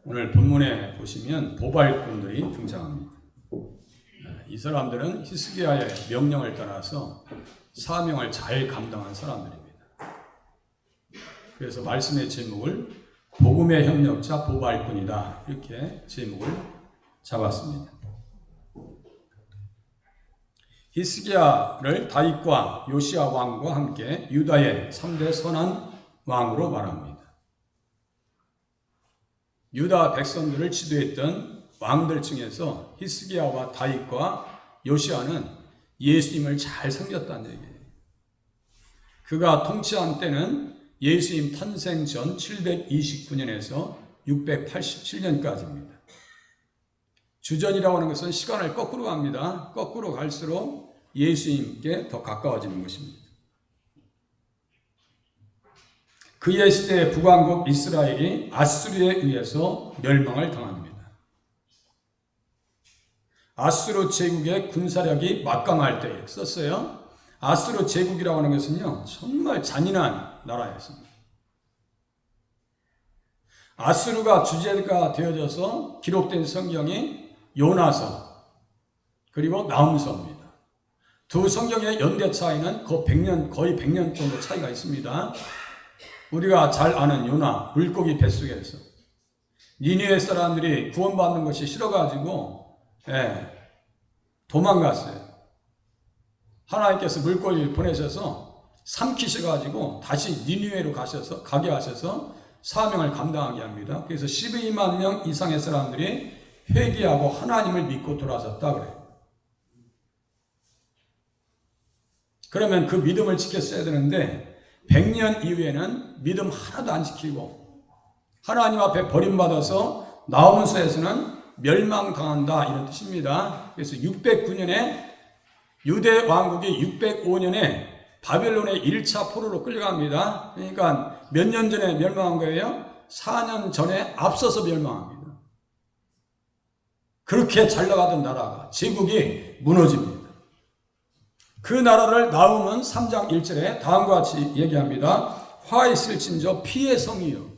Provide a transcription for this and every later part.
오늘 본문에 보시면 보발꾼들이 등장합니다. 이 사람들은 히스기야의 명령을 따라서 사명을 잘 감당한 사람들입니다. 그래서 말씀의 제목을 복음의 협력자 보발꾼이다 이렇게 제목을 잡았습니다. 히스기야를 다윗과 요시야 왕과 함께 유다의 3대 선한 왕으로 말합니다. 유다 백성들을 지도했던 왕들 중에서 히스기야와 다윗과 요시야는 예수님을 잘 섬겼다는 얘기예요. 그가 통치한 때는 예수님 탄생 전 729년에서 687년까지입니다. 주전이라고 하는 것은 시간을 거꾸로 갑니다. 거꾸로 갈수록 예수님께 더 가까워지는 것입니다. 그의 시대의 북왕국 이스라엘이 아수르에 의해서 멸망을 당합니다. 아수르 제국의 군사력이 막강할 때 썼어요. 아수르 제국이라고 하는 것은요, 정말 잔인한 나라였습니다. 아수르가 주제가 되어져서 기록된 성경이 요나서 그리고 나훔서입니다. 두 성경의 연대 차이는 거의 100년 정도 차이가 있습니다. 우리가 잘 아는 요나, 물고기 뱃속에서 니느웨 사람들이 구원받는 것이 싫어가지고 도망갔어요. 하나님께서 물고기를 보내셔서 삼키셔가지고 다시 니느웨로 가게 하셔서 사명을 감당하게 합니다. 그래서 12만 명 이상의 사람들이 회개하고 하나님을 믿고 돌아섰다 그래요. 그러면 그 믿음을 지켰어야 되는데 100년 이후에는 믿음 하나도 안 지키고 하나님 앞에 버림받아서 나홈서에서는 멸망당한다 이런 뜻입니다. 그래서 609년에 유대 왕국이 605년에 바벨론의 1차 포로로 끌려갑니다. 그러니까 몇 년 전에 멸망한 거예요? 4년 전에 앞서서 멸망합니다. 그렇게 잘 나가던 나라가 제국이 무너집니다. 그 나라를 나훔은 3장 1절에 다음과 같이 얘기합니다. 화 있을진저 피의 성이요.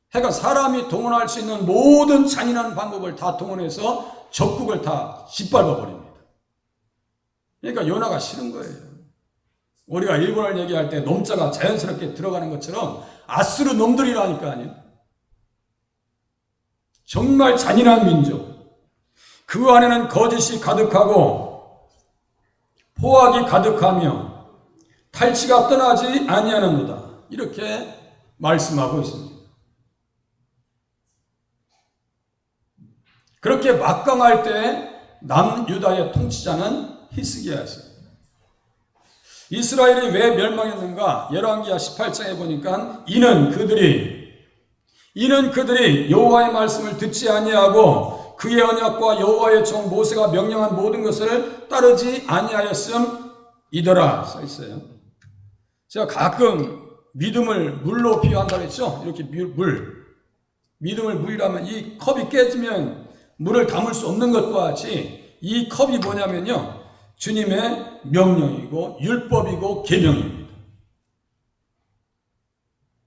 그러니까 사람이 동원할 수 있는 모든 잔인한 방법을 다 동원해서 적국을 다 짓밟아 버립니다. 그러니까 요나가 싫은 거예요. 우리가 일본을 얘기할 때 놈자가 자연스럽게 들어가는 것처럼 아수르 놈들이라니까요. 정말 잔인한 민족. 그 안에는 거짓이 가득하고 포악이 가득하며 탈취가 떠나지 아니하는도다. 이렇게 말씀하고 있습니다. 그렇게 막강할 때 남유다의 통치자는 히스기야였어요. 이스라엘이 왜 멸망했는가? 열왕기하 18장에 보니까 이는 그들이 여호와의 말씀을 듣지 아니하고 그의 언약과 여호와의 종 모세가 명령한 모든 것을 따르지 아니하였음이더라 써 있어요. 제가 가끔 믿음을 물로 비유한다고 했죠. 이렇게 믿음을 물이라면 이 컵이 깨지면 물을 담을 수 없는 것과 같이 이 컵이 뭐냐면요, 주님의 명령이고 율법이고 계명입니다.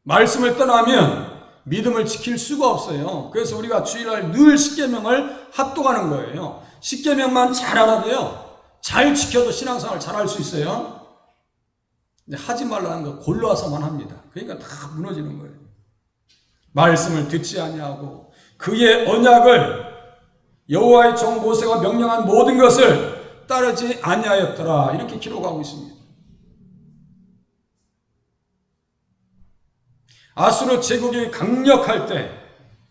말씀을 떠나면 믿음을 지킬 수가 없어요. 그래서 우리가 주일날 늘 십계명을 합독하는 거예요. 십계명만 잘 알아도요, 잘 지켜도 신앙생활을 잘 할 수 있어요. 근데 하지 말라는 거 골라서만 합니다. 그러니까 다 무너지는 거예요. 말씀을 듣지 아니하고 그의 언약을 여호와의 종 모세가 명령한 모든 것을 따르지 아니하였더라 이렇게 기록하고 있습니다. 아수르 제국이 강력할 때,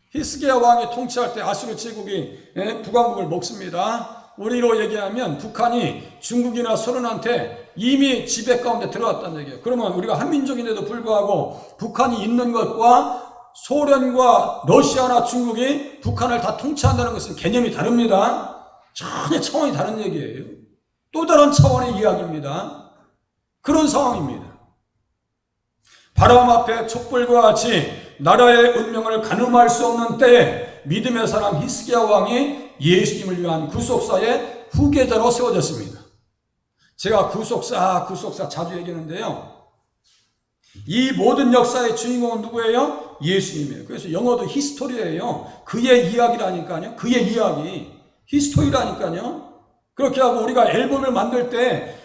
히스기야 왕이 통치할 때 아수르 제국이 북왕국을 먹습니다. 우리로 얘기하면 북한이 중국이나 소련한테 이미 지배 가운데 들어갔다는 얘기예요. 그러면 우리가 한민족인데도 불구하고 북한이 있는 것과 소련과 러시아나 중국이 북한을 다 통치한다는 것은 개념이 다릅니다. 전혀 차원이 다른 얘기예요. 또 다른 차원의 이야기입니다. 그런 상황입니다. 바람 앞에 촛불과 같이 나라의 운명을 가늠할 수 없는 때에 믿음의 사람 히스기야 왕이 예수님을 위한 구속사의 후계자로 세워졌습니다. 제가 구속사 자주 얘기하는데요. 이 모든 역사의 주인공은 누구예요? 예수님이에요. 그래서 영어도 히스토리예요. 그의 이야기라니까요. 그의 이야기. 히스토리라니까요. 그렇게 하고 우리가 앨범을 만들 때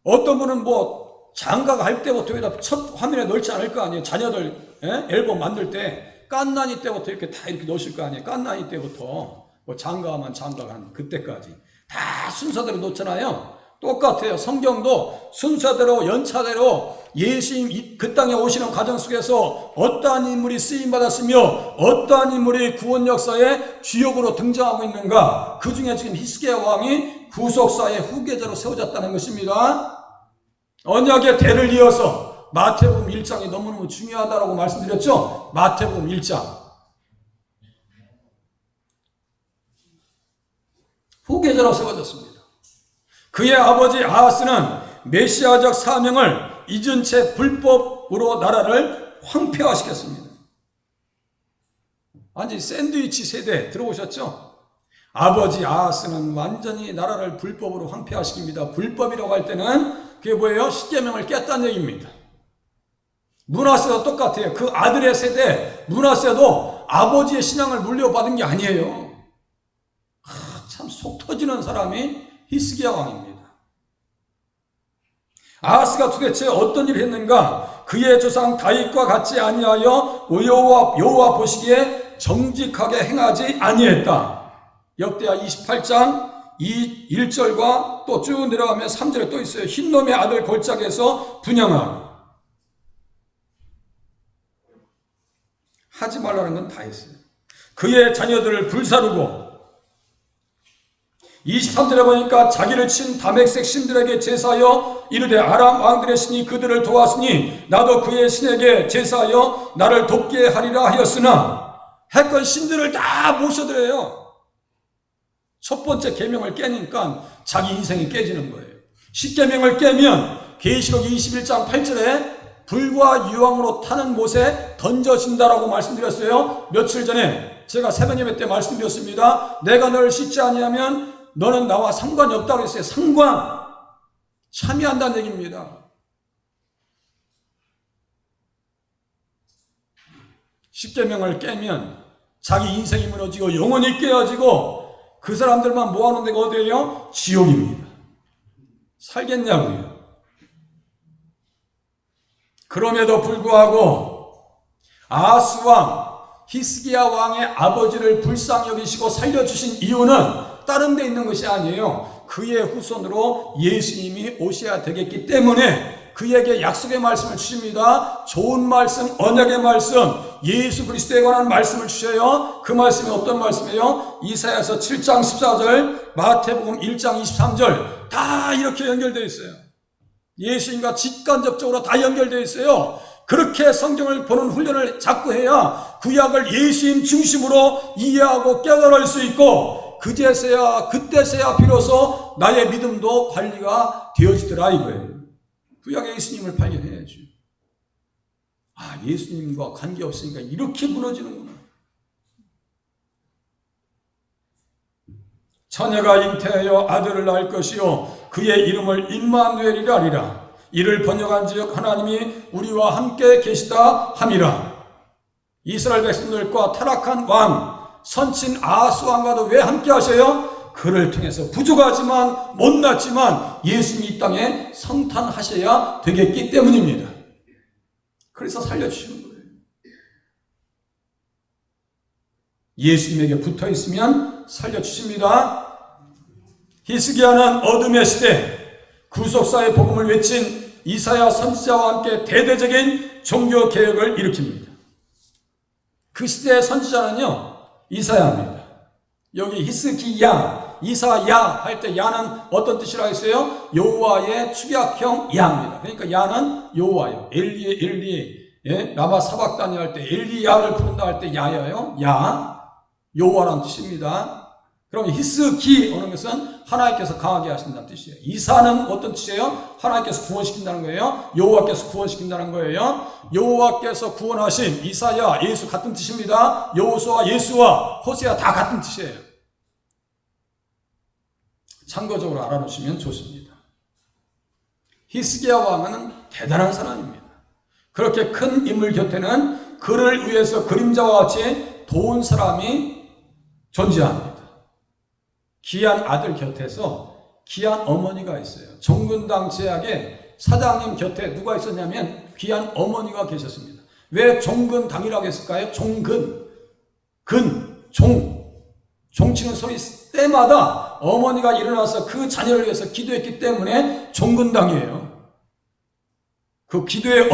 어떤 분은 뭐 장가가 할 때부터 여기다 첫 화면에 넣지 않을 거 아니에요. 자녀들 앨범 만들 때 깐나니 때부터 이렇게 다 이렇게 넣으실 거 아니에요. 깐나니 때부터 뭐 장가하면 장가간 그때까지 다 순서대로 놓잖아요. 똑같아요. 성경도 순서대로 연차대로 예수님 그 땅에 오시는 과정 속에서 어떠한 인물이 쓰임받았으며 어떠한 인물이 구원 역사의 주역으로 등장하고 있는가. 그 중에 지금 히스기야 왕이 구속사의 후계자로 세워졌다는 것입니다. 언약의 대를 이어서 마태복음 1장이 너무너무 중요하다고 말씀드렸죠. 마태복음 1장 후계자로 세워졌습니다. 그의 아버지 아하스는 메시아적 사명을 잊은 채 불법으로 나라를 황폐화시켰습니다. 완전히 샌드위치 세대 들어보셨죠? 아버지 아하스는 완전히 나라를 불법으로 황폐화시킵니다. 불법이라고 할 때는 그게 뭐예요? 십계명을 깼다는 얘기입니다. 므낫세도 똑같아요. 그 아들의 세대 므낫세도 아버지의 신앙을 물려받은 게 아니에요. 참 속 터지는 사람이 히스기야 왕입니다. 아하스가 도대체 어떤 일을 했는가? 그의 조상 다윗과 같이 아니하여 여호와 보시기에 정직하게 행하지 아니했다. 역대하 28장 1절과 또 쭉 내려가면 3절에 또 있어요. 흰놈의 아들 골짜기에서 분향하고. 하지 말라는 건 다 했어요. 그의 자녀들을 불사르고 23절에 보니까 자기를 친 다맥색 신들에게 제사하여 이르되 아람 왕들의 신이 그들을 도왔으니 나도 그의 신에게 제사하여 나를 돕게 하리라 하였으나 했건 신들을 다 모셔드려요. 첫 번째 계명을 깨니까 자기 인생이 깨지는 거예요. 10계명을 깨면 계시록 21장 8절에 불과 유황으로 타는 못에 던져진다라고 말씀드렸어요. 며칠 전에 제가 새벽 예배 때 말씀드렸습니다. 내가 너를 씻지 아니하면 너는 나와 상관이 없다고 했어요. 상관. 참여한다는 얘기입니다. 10계명을 깨면 자기 인생이 무너지고 영혼이 깨어지고 그 사람들만 모아놓은 데가 어디예요? 지옥입니다. 살겠냐고요. 그럼에도 불구하고 아하스 왕, 히스기야 왕의 아버지를 불쌍히 여기시고 살려주신 이유는 다른 데 있는 것이 아니에요. 그의 후손으로 예수님이 오셔야 되겠기 때문에 그에게 약속의 말씀을 주십니다. 좋은 말씀, 언약의 말씀, 예수 그리스도에 관한 말씀을 주셔요. 그 말씀이 어떤 말씀이에요? 이사야서 7장 14절, 마태복음 1장 23절 다 이렇게 연결되어 있어요. 예수님과 직간접적으로 다 연결되어 있어요. 그렇게 성경을 보는 훈련을 자꾸 해야 구약을 예수님 중심으로 이해하고 깨달을 수 있고 그때서야 비로소 나의 믿음도 관리가 되어지더라 이거예요. 구약의 예수님을 발견해야죠. 아, 예수님과 관계없으니까 이렇게 무너지는구나. 처녀가 잉태하여 아들을 낳을 것이요 그의 이름을 임마누엘이라 하리라. 이를 번역한즉 하나님이 우리와 함께 계시다 함이라. 이스라엘 백성들과 타락한 왕 선친 아하스 왕과도 왜 함께 하셔요? 그를 통해서 부족하지만 못났지만 예수님이 이 땅에 성탄하셔야 되겠기 때문입니다. 그래서 살려주시는 거예요. 예수님에게 붙어있으면 살려주십니다. 히스기야는 어둠의 시대 구속사의 복음을 외친 이사야 선지자와 함께 대대적인 종교개혁을 일으킵니다. 그 시대의 선지자는요 이사야입니다. 여기 히스기야, 이사야 할 때 야는 어떤 뜻이라고 했어요? 여호와의 축약형 야입니다. 그러니까 야는 여호와요. 엘리 라마 사박다니 할 때 엘리야를 부른다 할 때 야예요. 야, 여호와라는 뜻입니다. 그럼 히스기 어느 것은 하나님께서 강하게 하신다는 뜻이에요. 이사는 어떤 뜻이에요? 하나님께서 구원시킨다는 거예요. 여호와께서 구원시킨다는 거예요. 여호와께서 구원하신 이사야, 예수 같은 뜻입니다. 여호수아, 예수와 호세아 다 같은 뜻이에요. 참고적으로 알아놓으시면 좋습니다. 히스기야 왕은 대단한 사람입니다. 그렇게 큰 인물 곁에는 그를 위해서 그림자와 같이 도운 사람이 존재합니다. 귀한 아들 곁에서 귀한 어머니가 있어요. 종근당 제약의 사장님 곁에 누가 있었냐면 귀한 어머니가 계셨습니다. 왜 종근당이라고 했을까요? 종 치는 소리 때마다 어머니가 일어나서 그 자녀를 위해서 기도했기 때문에 종근당이에요. 그 기도의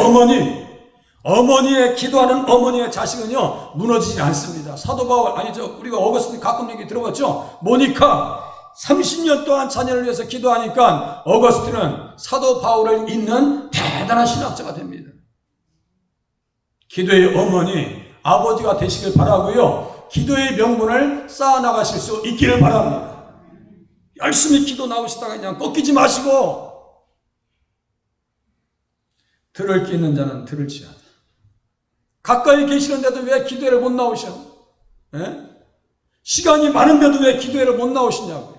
어머니의 기도하는 어머니의 자식은요 무너지지 않습니다. 사도 바울 아니죠, 우리가 어거스틴 가끔 얘기 들어봤죠. 모니카 30년 동안 자녀를 위해서 기도하니까 어거스틴은 사도 바울을 잇는 대단한 신학자가 됩니다. 기도의 어머니, 아버지가 되시길 바라고요. 기도의 명분을 쌓아나가실 수 있기를 바랍니다. 열심히 기도 나오시다가 그냥 꺾이지 마시고, 들을 게 있는 자는 들을지어다. 가까이 계시는데도 왜 기도회를 못 나오셔? 에? 시간이 많은데도 왜 기도회를 못 나오시냐고요.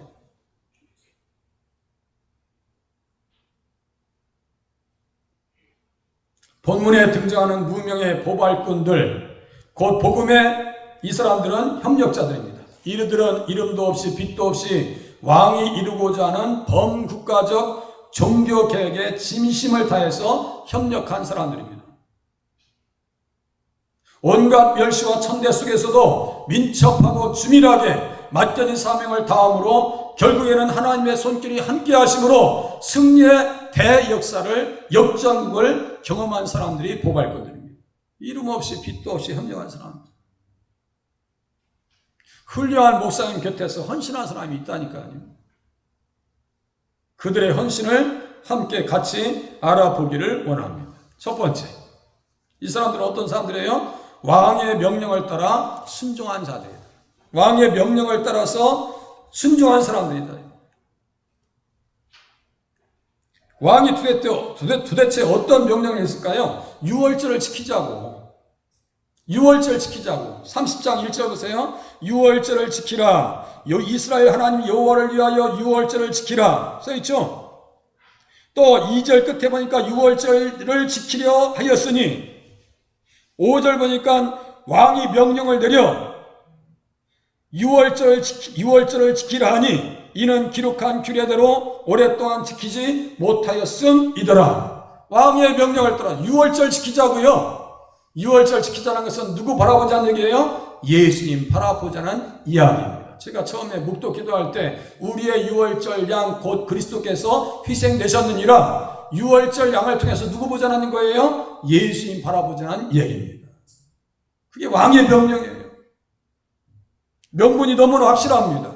본문에 등장하는 무명의 보발꾼들, 곧 복음의 이 사람들은 협력자들입니다. 이들은 이름도 없이 빛도 없이 왕이 이루고자 하는 범국가적 종교개혁에 진심을 다해서 협력한 사람들입니다. 온갖 멸시와 천대 속에서도 민첩하고 주밀하게 맡겨진 사명을 다함으로 결국에는 하나님의 손길이 함께 하심으로 승리의 대역사를, 역전국을 경험한 사람들이 보발꾼들입니다. 이름 없이 빛도 없이 협력한 사람들. 훌륭한 목사님 곁에서 헌신한 사람이 있다니까요. 그들의 헌신을 함께 같이 알아보기를 원합니다. 첫 번째, 이 사람들은 어떤 사람들이에요? 왕의 명령을 따라 순종한 자들이다. 왕의 명령을 따라서 순종한 사람들이다. 왕이 도대체 어떤 명령을 했을까요? 유월절을 지키자고. 30장 1절 보세요. 유월절을 지키라. 이스라엘 하나님 여호와를 위하여 유월절을 지키라. 써있죠? 또 2절 끝에 보니까 유월절을 지키려 하였으니, 5절 보니까 왕이 명령을 내려 유월절을 지키라 하니 이는 기록한 규례대로 오랫동안 지키지 못하였음이더라. 왕의 명령을 따라 유월절 지키자고요. 유월절 지키자는 것은 누구 바라보자는 얘기예요? 예수님 바라보자는 이야기입니다. 제가 처음에 묵도 기도할 때 우리의 유월절 양 곧 그리스도께서 희생되셨느니라, 유월절 양을 통해서 누구 보자는 거예요? 예수님 바라보자는 얘기입니다. 그게 왕의 명령이에요. 명분이 너무나 확실합니다.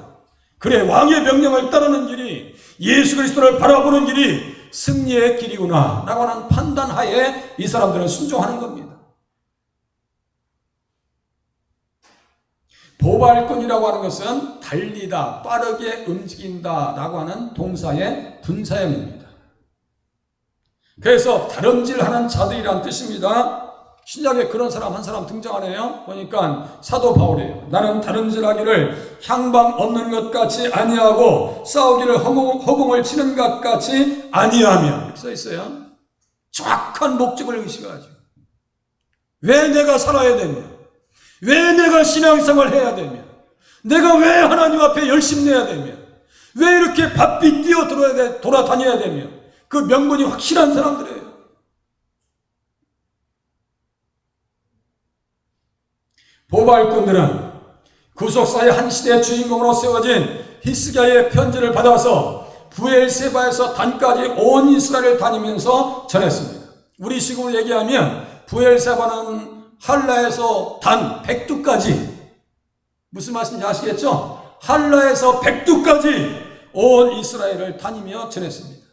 그래, 왕의 명령을 따르는 길이, 예수 그리스도를 바라보는 길이 승리의 길이구나 라고 하는 판단하에 이 사람들은 순종하는 겁니다. 보발꾼이라고 하는 것은 달리다, 빠르게 움직인다 라고 하는 동사의 분사형입니다. 그래서 다름질하는 자들이란 뜻입니다. 신약에 그런 사람 한 사람 등장하네요. 보니까 사도 바울이에요. 나는 다름질하기를 향방 없는 것 같이 아니하고 싸우기를 허공을 치는 것 같이 아니하며, 이렇게 써 있어요. 정확한 목적을 의식하죠. 왜 내가 살아야 되냐? 왜 내가 신앙생활을 해야 되며, 내가 왜 하나님 앞에 열심 내야 되며, 왜 이렇게 바삐 뛰어 돌아다녀야 되며, 그 명분이 확실한 사람들이에요. 보발꾼들은 구속사의 한 시대의 주인공으로 세워진 히스기야의 편지를 받아서 부엘세바에서 단까지 온 이스라엘을 다니면서 전했습니다. 우리 식으로 얘기하면 부엘세바는 할라에서 단 백두까지, 무슨 말씀인지 아시겠죠? 할라에서 백두까지 온 이스라엘을 다니며 전했습니다.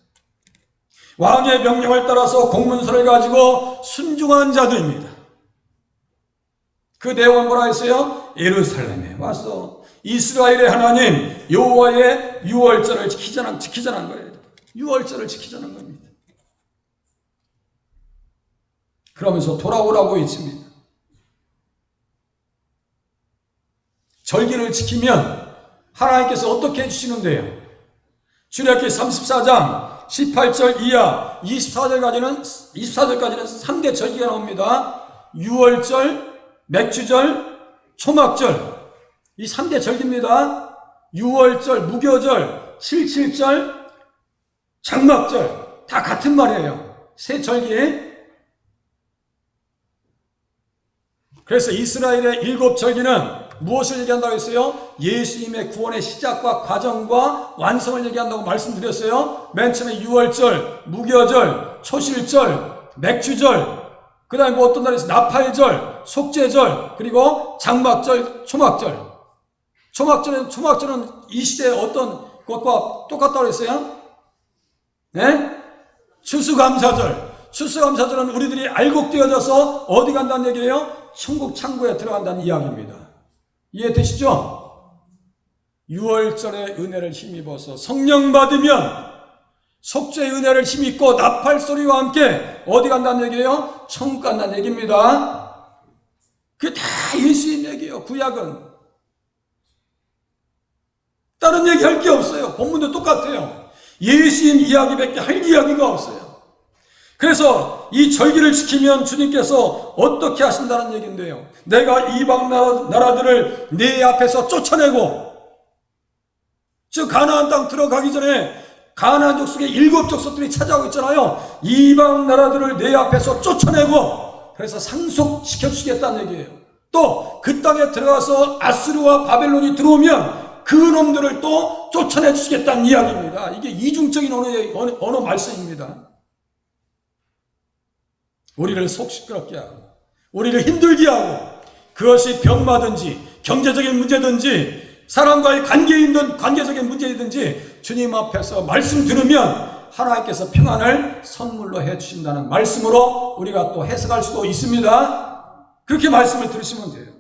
왕의 명령을 따라서 공문서를 가지고 순종한 자들입니다. 그 내용은 뭐라 했어요? 예루살렘에 와서 이스라엘의 하나님 여호와의 유월절을 지키자는 거예요. 유월절을 지키자는 겁니다. 그러면서 돌아오라고 외칩니다. 절기를 지키면 하나님께서 어떻게 해주시는데요? 출애굽기 34장 18절 이하 24절까지는 3대 절기가 나옵니다. 유월절, 맥주절, 초막절, 이 3대 절기입니다. 유월절, 무교절, 77절, 장막절 다 같은 말이에요. 세 절기. 그래서 이스라엘의 7절기는 무엇을 얘기한다고 했어요? 예수님의 구원의 시작과 과정과 완성을 얘기한다고 말씀드렸어요. 맨 처음에 유월절, 무교절, 초실절, 맥주절, 그 다음에 뭐 어떤 날에서 나팔절, 속죄절, 그리고 장막절, 초막절. 초막절은 이 시대의 어떤 것과 똑같다고 했어요? 네? 추수감사절. 추수감사절은 우리들이 알곡되어져서 어디 간다는 얘기예요? 천국 창고에 들어간다는 이야기입니다. 이해되시죠? 6월절의 은혜를 힘입어서 성령 받으면 속죄의 은혜를 힘입고 나팔 소리와 함께 어디 간다는 얘기예요? 천국 간다는 얘기입니다. 그게 다 예수님 얘기예요. 구약은 다른 얘기할 게 없어요. 본문도 똑같아요. 예수님 이야기밖에 할 이야기가 없어요. 그래서 이 절기를 지키면 주님께서 어떻게 하신다는 얘기인데요. 내가 이방 나라들을 내 앞에서 쫓아내고, 즉 가나안 땅 들어가기 전에 가나안 족속의 7족속들이 찾아오고 있잖아요. 이방 나라들을 내 앞에서 쫓아내고, 그래서 상속시켜 주시겠다는 얘기예요. 또 그 땅에 들어가서 아수르와 바벨론이 들어오면 그 놈들을 또 쫓아내 주시겠다는 이야기입니다. 이게 이중적인 언어 말씀입니다. 우리를 속 시끄럽게 하고, 우리를 힘들게 하고, 그것이 병마든지 경제적인 문제든지 사람과의 관계적인 문제이든지 주님 앞에서 말씀 들으면 하나님께서 평안을 선물로 해주신다는 말씀으로 우리가 또 해석할 수도 있습니다. 그렇게 말씀을 들으시면 돼요.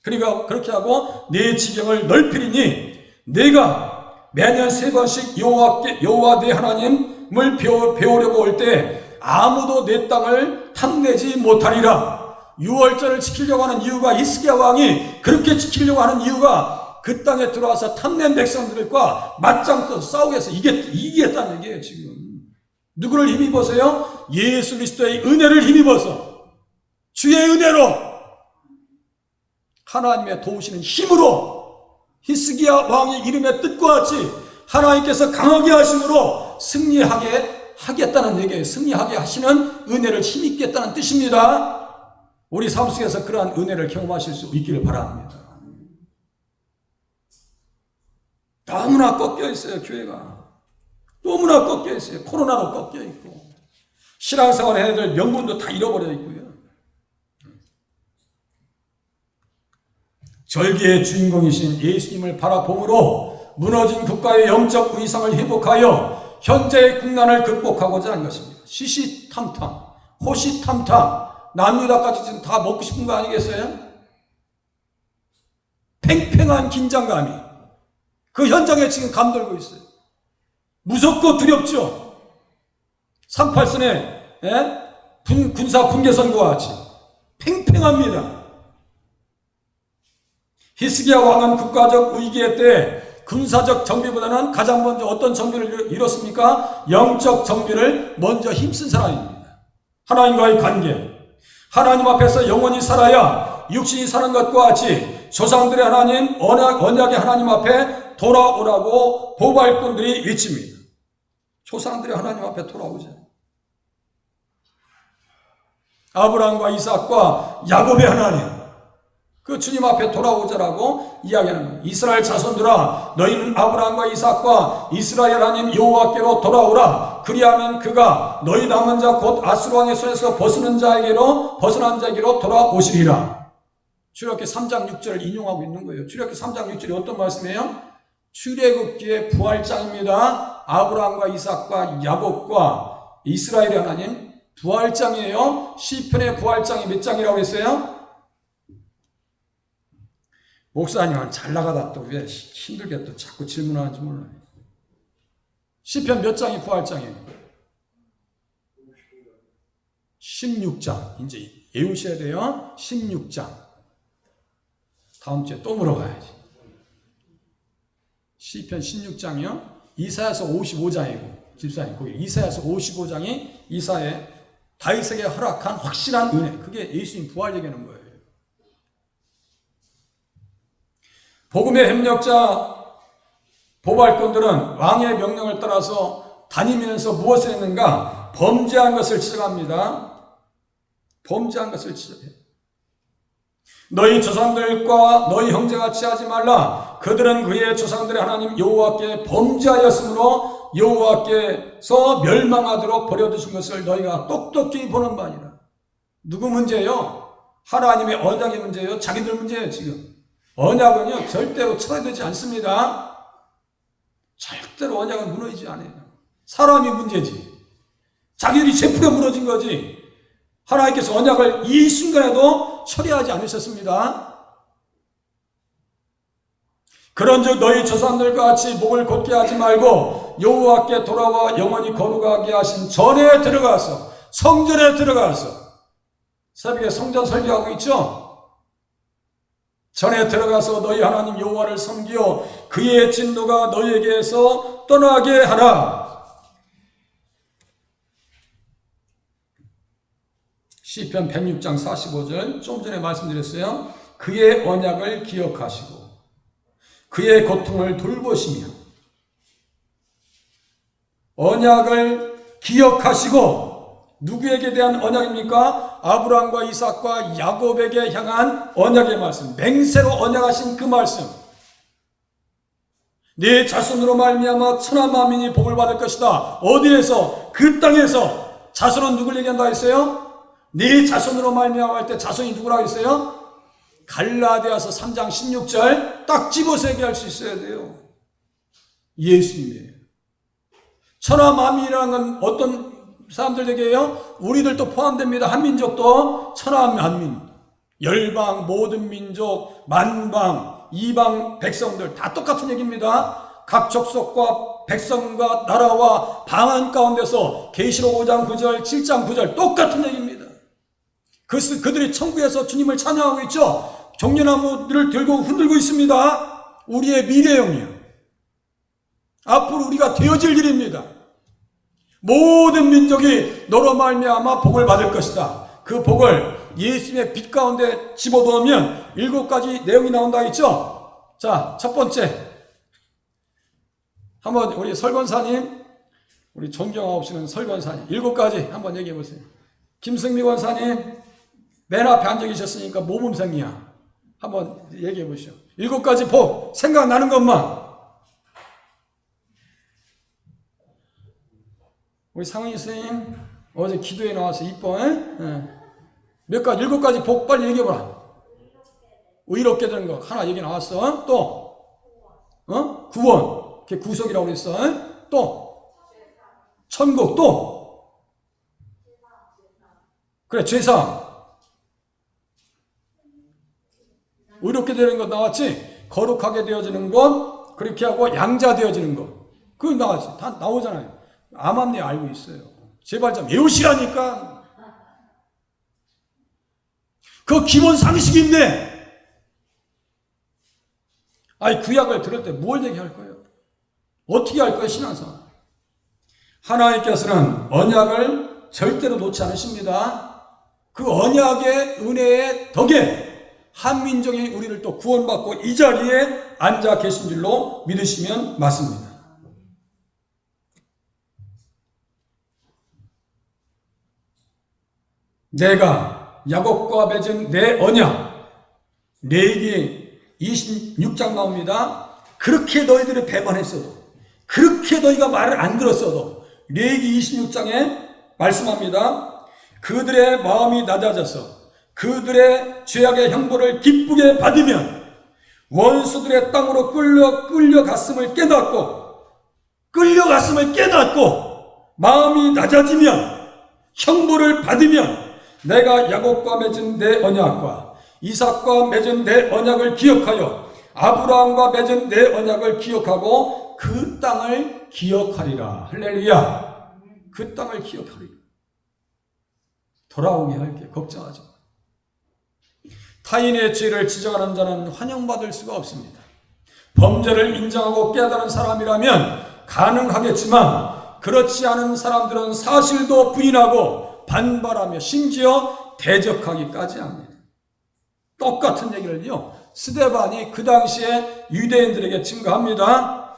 그러니까 그렇게 하고 내 지경을 넓히리니 내가 매년 3번씩 여호와 내 하나님을 배우려고 올 때 아무도 내 땅을 탐내지 못하리라. 6월절을 지키려고 하는 이유가, 히스기야 왕이 그렇게 지키려고 하는 이유가 그 땅에 들어와서 탐낸 백성들과 맞짱 떠서 싸우게 해서 이기겠다는 얘기예요. 지금 누구를 힘입어서요? 예수 그리스도의 은혜를 힘입어서, 주의 은혜로, 하나님의 도우시는 힘으로, 히스기야 왕의 이름의 뜻과 같이 하나님께서 강하게 하심으로 승리하게 하겠다는 얘기예요. 승리하게 하시는 은혜를 힘입겠다는 뜻입니다. 우리 삶 속에서 그러한 은혜를 경험하실 수 있기를 바랍니다. 너무나 꺾여 있어요. 교회가 너무나 꺾여 있어요. 코로나도 꺾여 있고 신앙생활 해야 될 명분도 다 잃어버려 있고요. 절기의 주인공이신 예수님을 바라봄으로 무너진 국가의 영적 위상을 회복하여 현재의 국난을 극복하고자 한 것입니다. 시시탐탐, 호시탐탐, 남유다까지 지금 다 먹고 싶은 거 아니겠어요? 팽팽한 긴장감이 그 현장에 지금 감돌고 있어요. 무섭고 두렵죠? 38선의 군사 분계선과 같이 팽팽합니다. 히스기야 왕은 국가적 위기의 때 군사적 정비보다는 가장 먼저 어떤 정비를 이뤘습니까? 영적 정비를 먼저 힘쓴 사람입니다. 하나님과의 관계, 하나님 앞에서 영원히 살아야 육신이 사는 것과 같이 조상들의 하나님, 언약의 하나님 앞에 돌아오라고 도발꾼들이 외칩니다. 조상들의 하나님 앞에 돌아오자. 아브라함과 이삭과 야곱의 하나님, 그 주님 앞에 돌아오자라고 이야기하는 거예요. 이스라엘 자손들아, 너희는 아브라함과 이삭과 이스라엘 하나님 여호와께로 돌아오라. 그리하면 그가 너희 남은 자 곧 아수르 왕의 손에서 벗어난 자에게로 돌아오시리라. 출애굽기 3장 6절을 인용하고 있는 거예요. 출애굽기 3장 6절이 어떤 말씀이에요? 출애굽기의 부활장입니다. 아브라함과 이삭과 야곱과 이스라엘의 하나님 부활장이에요. 시편의 부활장이 몇 장이라고 했어요? 목사님은 잘 나가다 또 왜 힘들게 또 자꾸 질문하는지 몰라요. 시편 몇 장이 부활장이에요? 16장. 이제 외우셔야 돼요. 16장. 다음 주에 또 물어봐야지. 시편 16장이요. 이사야서 55장이고 집사님, 거기 이사야서 55장이 이사의 다윗에게 허락한 확실한 은혜, 그게 예수님 부활 얘기하는 거예요. 복음의 협력자 보발꾼들은 왕의 명령을 따라서 다니면서 무엇을 했는가? 범죄한 것을 지적합니다. 범죄한 것을 지적해요. 너희 조상들과 너희 형제같이 하지 말라. 그들은 그의 조상들의 하나님 여호와께 범죄하였으므로 여호와께서 멸망하도록 버려두신 것을 너희가 똑똑히 보는 바니라. 누구 문제예요? 하나님의 언약의 문제예요? 자기들 문제예요. 지금 언약은요 절대로 철회되지 않습니다. 절대로 언약은 무너지지 않아요. 사람이 문제지. 자기들이 제풀에 무너진 거지. 하나님께서 언약을 이 순간에도 처리하지 않으셨습니다. 그런즉 너희 조상들과 같이 목을 곧게 하지 말고 여호와께 돌아와 영원히 거룩하게 하신 전에 들어가서, 성전에 들어가서, 새벽에 성전 설교하고 있죠? 전에 들어가서 너희 하나님 여호와를 섬기어 그의 진노가 너희에게서 떠나게 하라. 시편 106장 45절 좀 전에 말씀드렸어요. 그의 언약을 기억하시고 그의 고통을 돌보시며, 언약을 기억하시고, 누구에게 대한 언약입니까? 아브라함과 이삭과 야곱에게 향한 언약의 말씀, 맹세로 언약하신 그 말씀. 네 자손으로 말미암아 천하 만민이 복을 받을 것이다. 어디에서? 그 땅에서. 자손은 누굴 얘기한다 했어요? 네 자손으로 말미암아 할 때 자손이 누구라고 했어요? 갈라디아서 3장 16절 딱 집어서 얘기할 수 있어야 돼요. 예수님이에요. 천하 만민이라는 건 어떤 사람들에게요? 우리들도 포함됩니다. 한민족도 천하 만민, 열방, 모든 민족, 만방, 이방 백성들 다 똑같은 얘기입니다. 각 족속과 백성과 나라와 방언 가운데서 계시록 5장 9절, 7장 9절 똑같은 얘기입니다. 그들이 천국에서 주님을 찬양하고 있죠. 종려나무를 들고 흔들고 있습니다. 우리의 미래형이요. 앞으로 우리가 되어질 일입니다. 모든 민족이 너로 말미암아 복을 받을 것이다. 그 복을 예수님의 빛 가운데 집어넣으면 7가지 내용이 나온다 했죠. 자, 첫 번째, 한번 우리 설권사님, 우리 존경하옵시는 설권사님 7가지 한번 얘기해 보세요. 김승미 권사님 맨 앞에 앉아 계셨으니까 모범생이야. 한번 얘기해 보시오. 7가지 복, 생각나는 것만. 우리 상은이 선생님 어제 기도에 나와서 이뻐. 몇 가지, 7가지 복 빨리 얘기해보라. 의롭게 되는 거 하나 얘기 나왔어. 또 구원, 그게 구속이라고 그랬어. 또 천국, 또 그래 죄사함. 의롭게 되는 것 나왔지? 거룩하게 되어지는 것, 그렇게 하고 양자 되어지는 것. 그거 나왔지? 다 나오잖아요. 암암리 알고 있어요. 제발 좀 외우시라니까. 그 기본 상식인데, 아니, 구약을 들을 때 뭘 얘기할 거예요? 어떻게 할 거예요, 신앙생활? 하나님께서는 언약을 절대로 놓지 않으십니다. 그 언약의 은혜의 덕에 한민족이 우리를 또 구원받고 이 자리에 앉아 계신 줄로 믿으시면 맞습니다. 내가 야곱과 맺은 내 언약, 레위기 26장 나옵니다. 그렇게 너희들이 배반했어도, 그렇게 너희가 말을 안 들었어도 레위기 26장에 말씀합니다. 그들의 마음이 낮아져서 그들의 죄악의 형벌을 기쁘게 받으면 원수들의 땅으로 끌려갔음을 깨닫고 마음이 낮아지면 형벌을 받으면 내가 야곱과 맺은 내 언약과 이삭과 맺은 내 언약을 기억하여 아브라함과 맺은 내 언약을 기억하고 그 땅을 기억하리라. 할렐루야. 그 땅을 기억하리라. 돌아오게 할게. 걱정하지 마. 타인의 죄를 지적하는 자는 환영받을 수가 없습니다. 범죄를 인정하고 깨달은 사람이라면 가능하겠지만 그렇지 않은 사람들은 사실도 부인하고 반발하며 심지어 대적하기까지 합니다. 똑같은 얘기를요, 스데반이 그 당시에 유대인들에게 증거합니다.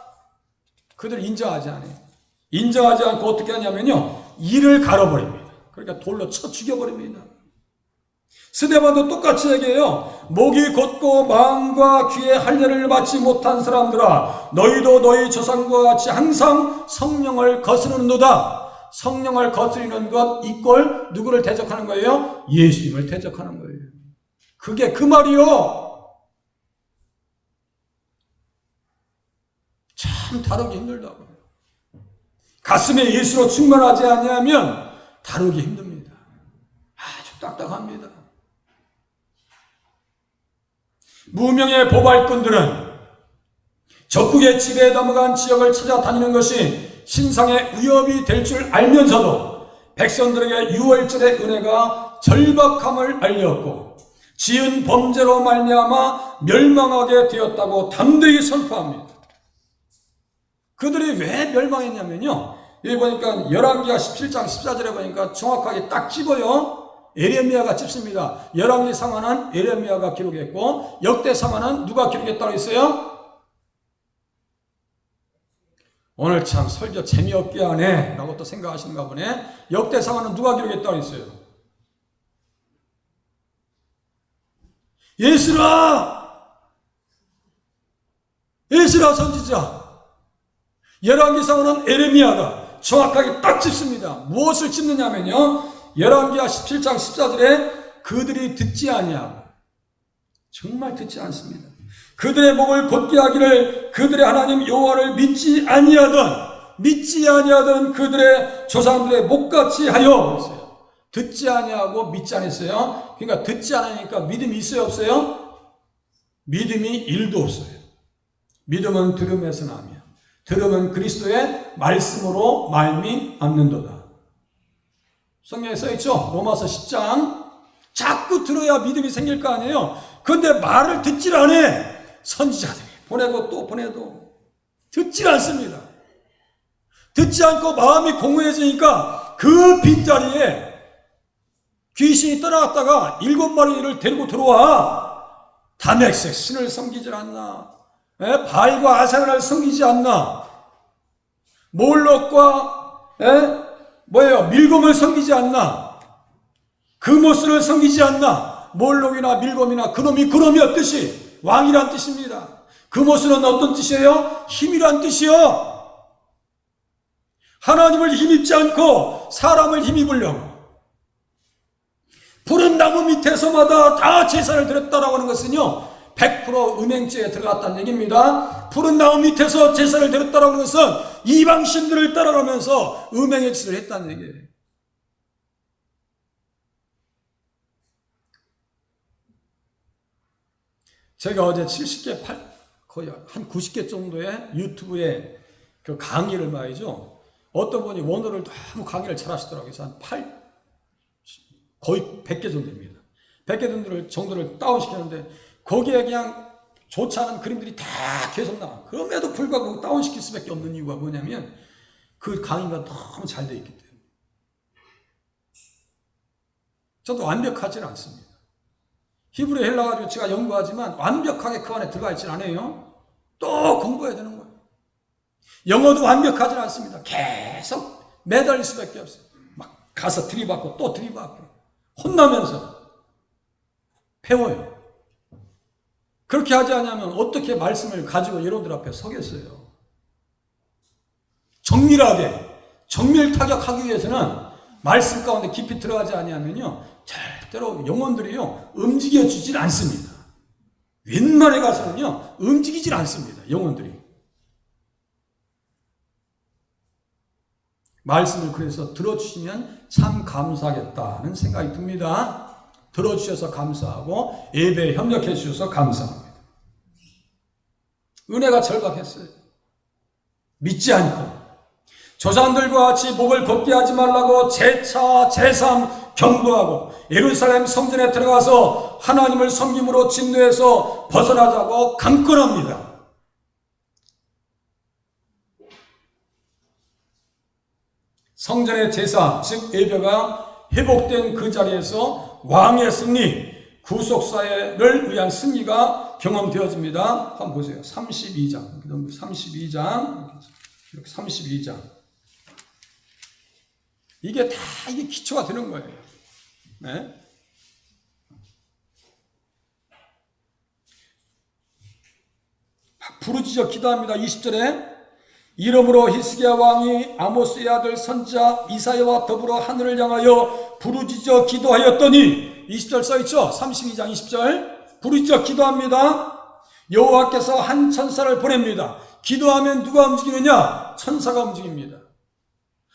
그들 인정하지 않아요. 인정하지 않고 어떻게 하냐면요, 이를 갈아버립니다. 그러니까 돌로 쳐 죽여버립니다. 스데반도 똑같이 얘기해요. 목이 곧고 마음과 귀에 할례를 받지 못한 사람들아, 너희도 너희 조상과 같이 항상 성령을 거스르는도다. 성령을 거스리는 것 이꼴 누구를 대적하는 거예요? 예수님을 대적하는 거예요. 그게 그 말이요. 참 다루기 힘들다고요. 가슴에 예수로 충만하지 아니하면 다루기 힘듭니다. 아주 딱딱합니다. 무명의 보발꾼들은 적국의 지배에 넘어간 지역을 찾아다니는 것이 신상의 위협이 될 줄 알면서도 백성들에게 유월절의 은혜가 절박함을 알렸고 지은 범죄로 말미암아 멸망하게 되었다고 담대히 선포합니다. 그들이 왜 멸망했냐면요, 여기 보니까 열왕기하 17장 14절에 보니까 정확하게 딱 집어요. 에레미야가 찝습니다. 열왕기 상하는 에레미야가 기록했고 역대 상하는 누가 기록했다고 했어요? 오늘 참 설교 재미없게 하네 라고 또 생각하시는가 보네. 역대 상하는 누가 기록했다고 했어요? 예스라 선지자. 열왕기 상하는 에레미야가 정확하게 딱 짚습니다. 무엇을 짚느냐면요, 열왕기하 17장 14절에 그들이 듣지 아니하고, 정말 듣지 않습니다. 그들의 목을 곧게 하기를 그들의 하나님 여호와를 믿지 아니하던 그들의 조상들의 목같이 하여 그랬어요. 듣지 아니하고 믿지 않았어요. 그러니까 듣지 않으니까 믿음이 있어요, 없어요? 믿음이 1도 없어요. 믿음은 들음에서 나며 들음은 그리스도의 말씀으로 말미암는도다. 성경에 써있죠? 로마서 10장. 자꾸 들어야 믿음이 생길 거 아니에요. 그런데 말을 듣질 않아. 선지자들이 보내고 또 보내도 듣질 않습니다. 듣지 않고 마음이 공허해지니까 그 빈자리에 귀신이 떠나갔다가 7마리를 데리고 들어와. 다메섹 신을 섬기질 않나, 바알과 아세라를 섬기지 않나, 몰록과 밀곰을 섬기지 않나, 그모스를 섬기지 않나. 몰록이나 밀곰이나 그놈이었듯이 왕이란 뜻입니다. 그모스는 어떤 뜻이에요? 힘이란 뜻이요. 하나님을 힘입지 않고 사람을 힘입으려고 푸른 나무 밑에서마다 다 제사를 드렸다라고 하는 것은요, 100% 음행죄에 들어갔다는 얘기입니다. 푸른 나무 밑에서 제사를 드렸다라고 하는 것은 이방신들을 따라가면서 음행의 짓을 했다는 얘기예요. 제가 어제 70개, 거의 한 90개 정도의 유튜브에 그 강의를 말이죠. 어떤 분이 원어를 너무 강의를 잘 하시더라고요. 그래서 거의 100개 정도입니다. 100개 정도를 다운시켰는데 거기에 그냥 좋지 않은 그림들이 다 계속 나와. 그럼에도 불구하고 다운시킬 수밖에 없는 이유가 뭐냐면 그 강의가 너무 잘 되어 있기 때문에. 저도 완벽하지는 않습니다. 히브리 헬라어를 제가 연구하지만 완벽하게 그 안에 들어가 있지는 않아요. 또 공부해야 되는 거예요. 영어도 완벽하지 않습니다. 계속 매달릴 수밖에 없어요. 막 가서 들이받고 또 들이받고 혼나면서 배워요. 그렇게 하지 않으면 어떻게 말씀을 가지고 여러분들 앞에 서겠어요. 정밀 타격하기 위해서는 말씀 가운데 깊이 들어가지 아니하면요, 절대로 영혼들이요 움직여주질 않습니다. 웬만해 가서는요 움직이질 않습니다. 영혼들이. 말씀을 그래서 들어주시면 참 감사하겠다는 생각이 듭니다. 들어주셔서 감사하고 예배에 협력해 주셔서 감사합니다. 은혜가 절박했어요. 믿지 않고 조상들과 같이 목을 곧게 하지 말라고 재차 재삼 경고하고 예루살렘 성전에 들어가서 하나님을 섬김으로 진노해서 벗어나자고 강권합니다. 성전의 제사, 즉 예배가 회복된 그 자리에서 왕의 승리, 구속사회를 위한 승리가 경험되어집니다. 한번 보세요. 32장. 32장. 이게 다 이게 기초가 되는 거예요. 네? 부르짖어 기도합니다. 20절에 이러므로 히스기야 왕이 아모스의 아들 선지자 이사야와 더불어 하늘을 향하여 부르짖어 기도하였더니 20절 써있죠? 32장 20절 부르짖어 기도합니다. 여호와께서 한 천사를 보냅니다. 기도하면 누가 움직이느냐? 천사가 움직입니다.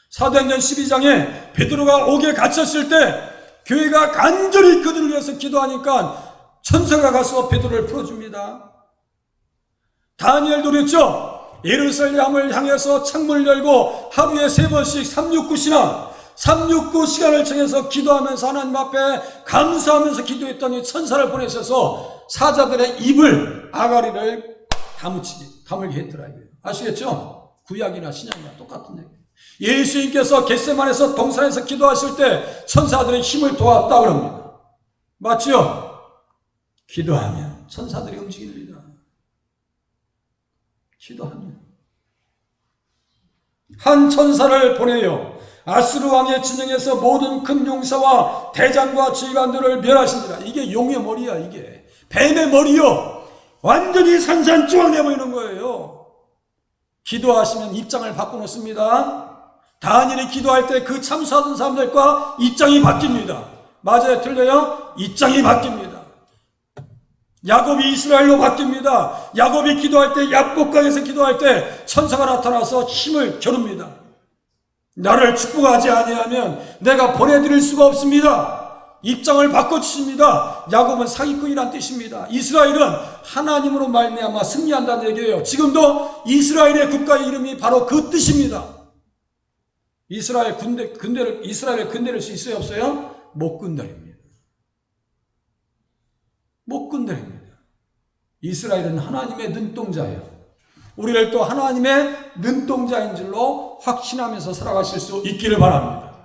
사도행전 12장에 베드로가 옥에 갇혔을 때 교회가 간절히 그들을 위해서 기도하니까 천사가 가서 베드로를 풀어줍니다. 다니엘도 그랬죠. 예루살렘을 향해서 창문을 열고 하루에 3번씩 369시간을 정해서 기도하면서 하나님 앞에 감사하면서 기도했더니 천사를 보내셔서 사자들의 입을 아가리를 다물게 했더라고요. 아시겠죠? 구약이나 신약이나 똑같은 얘기예요. 예수님께서 겟세마네에서 동산에서 기도하실 때 천사들의 힘을 도왔다 그럽니다. 맞죠? 기도하면 천사들이 움직입니다. 기도하면 한 천사를 보내요. 아수르 왕의 진영에서 모든 큰 용사와 대장과 지휘관들을 멸하신지라. 이게 용의 머리야. 이게 뱀의 머리요. 완전히 산산조각 내버리는 거예요. 기도하시면 입장을 바꿔놓습니다. 다니엘이 기도할 때 그 참수하던 사람들과 입장이 바뀝니다. 맞아요? 틀려요? 입장이 바뀝니다. 야곱이 이스라엘로 바뀝니다. 야곱이 기도할 때, 야복강에서 기도할 때 천사가 나타나서 힘을 겨룹니다. 나를 축복하지 아니하면 내가 보내드릴 수가 없습니다. 입장을 바꿔주십니다. 야곱은 사기꾼이란 뜻입니다. 이스라엘은 하나님으로 말미암아 승리한다는 얘기예요. 지금도 이스라엘의 국가의 이름이 바로 그 뜻입니다. 이스라엘을 건드릴 수 있어요? 없어요? 못 건드립니다. 못 건드립니다. 이스라엘은 하나님의 눈동자예요. 우리를 또 하나님의 눈동자인 줄로 확신하면서 살아가실 수 있기를 바랍니다.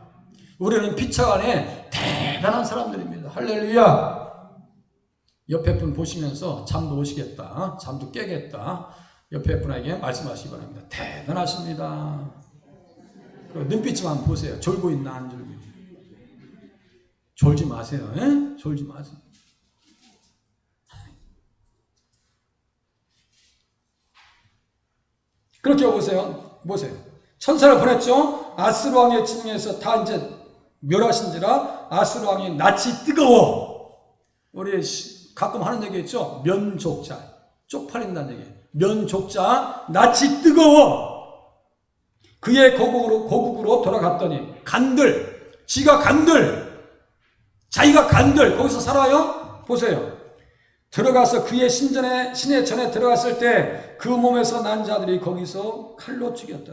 우리는 피차 안에 대단한 사람들입니다. 할렐루야. 옆에 분 보시면서 잠도 오시겠다. 잠도 깨겠다. 옆에 분에게 말씀하시기 바랍니다. 대단하십니다. 그 눈빛만 보세요. 졸고 있나 안 졸고 있나. 졸지 마세요. 에? 졸지 마세요. 그렇게 보세요. 천사를 보냈죠. 아스루 왕의 진영에서 다 이제 멸하신지라 아스루 왕이 낯이 뜨거워. 우리 가끔 하는 얘기 있죠. 면족자. 쪽팔린다는 얘기. 면족자. 낯이 뜨거워. 그의 고국으로 돌아갔더니 자기가 간들 거기서 살아요? 보세요. 들어가서 그의 신의 전에 들어갔을 때 그 몸에서 난 자들이 거기서 칼로 죽였다.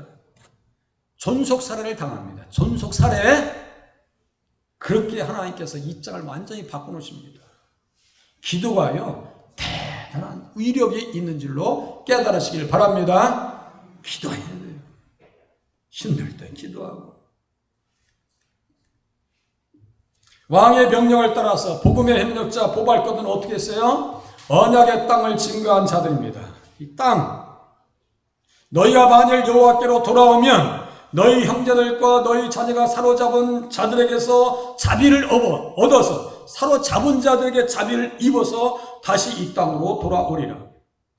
존속살해를 당합니다. 존속살해. 그렇게 하나님께서 입장을 완전히 바꿔놓으십니다. 기도가요 대단한 위력이 있는 줄로 깨달으시길 바랍니다. 기도해야 돼요. 힘들 때 기도하고. 왕의 명령을 따라서 복음의 협력자 보발것은 어떻게 했어요? 언약의 땅을 증거한 자들입니다. 이 땅, 너희가 만일 여호와께로 돌아오면 너희 형제들과 너희 자녀가 사로잡은 자들에게서 자비를 얻어서 사로잡은 자들에게 자비를 입어서 다시 이 땅으로 돌아오리라.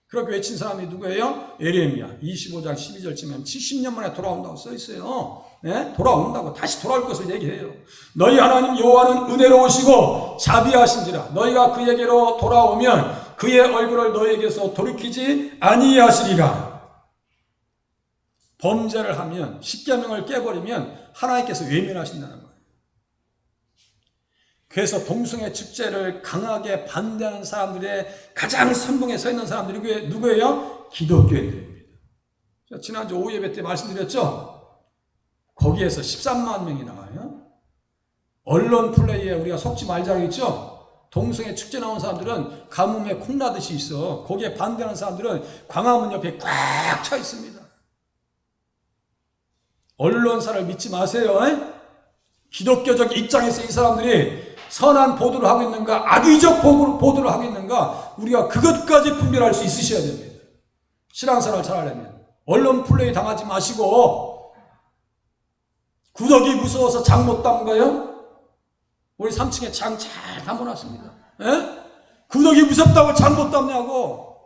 그렇게 외친 사람이 누구예요? 에레미야 25장 12절쯤에 70년 만에 돌아온다고 써있어요. 네? 돌아온다고 다시 돌아올 것을 얘기해요. 너희 하나님 여호와는 은혜로우시고 자비하신지라. 너희가 그에게로 돌아오면 그의 얼굴을 너희에게서 돌이키지 아니하시리라. 범죄를 하면 십계명을 깨버리면 하나님께서 외면하신다는 거예요. 그래서 동성애 축제를 강하게 반대하는 사람들의 가장 선봉에 서 있는 사람들이 누구예요? 기독교인들입니다. 지난주 오후 예배 때 말씀드렸죠? 거기에서 13만 명이 나와요. 언론 플레이에 우리가 속지 말자고 했죠? 동성애 축제 나온 사람들은 가뭄에 콩나듯이 있어. 거기에 반대하는 사람들은 광화문 옆에 꽉 차 있습니다. 언론사를 믿지 마세요. 기독교적 입장에서 이 사람들이 선한 보도를 하고 있는가 악의적 보도를 하고 있는가 우리가 그것까지 분별할 수 있으셔야 됩니다. 신앙생활 잘하려면 언론 플레이 당하지 마시고 구더기 무서워서 장 못 담가요? 우리 3층에 장 잘 담아놨습니다. 구더기 무섭다고 장 못 담냐고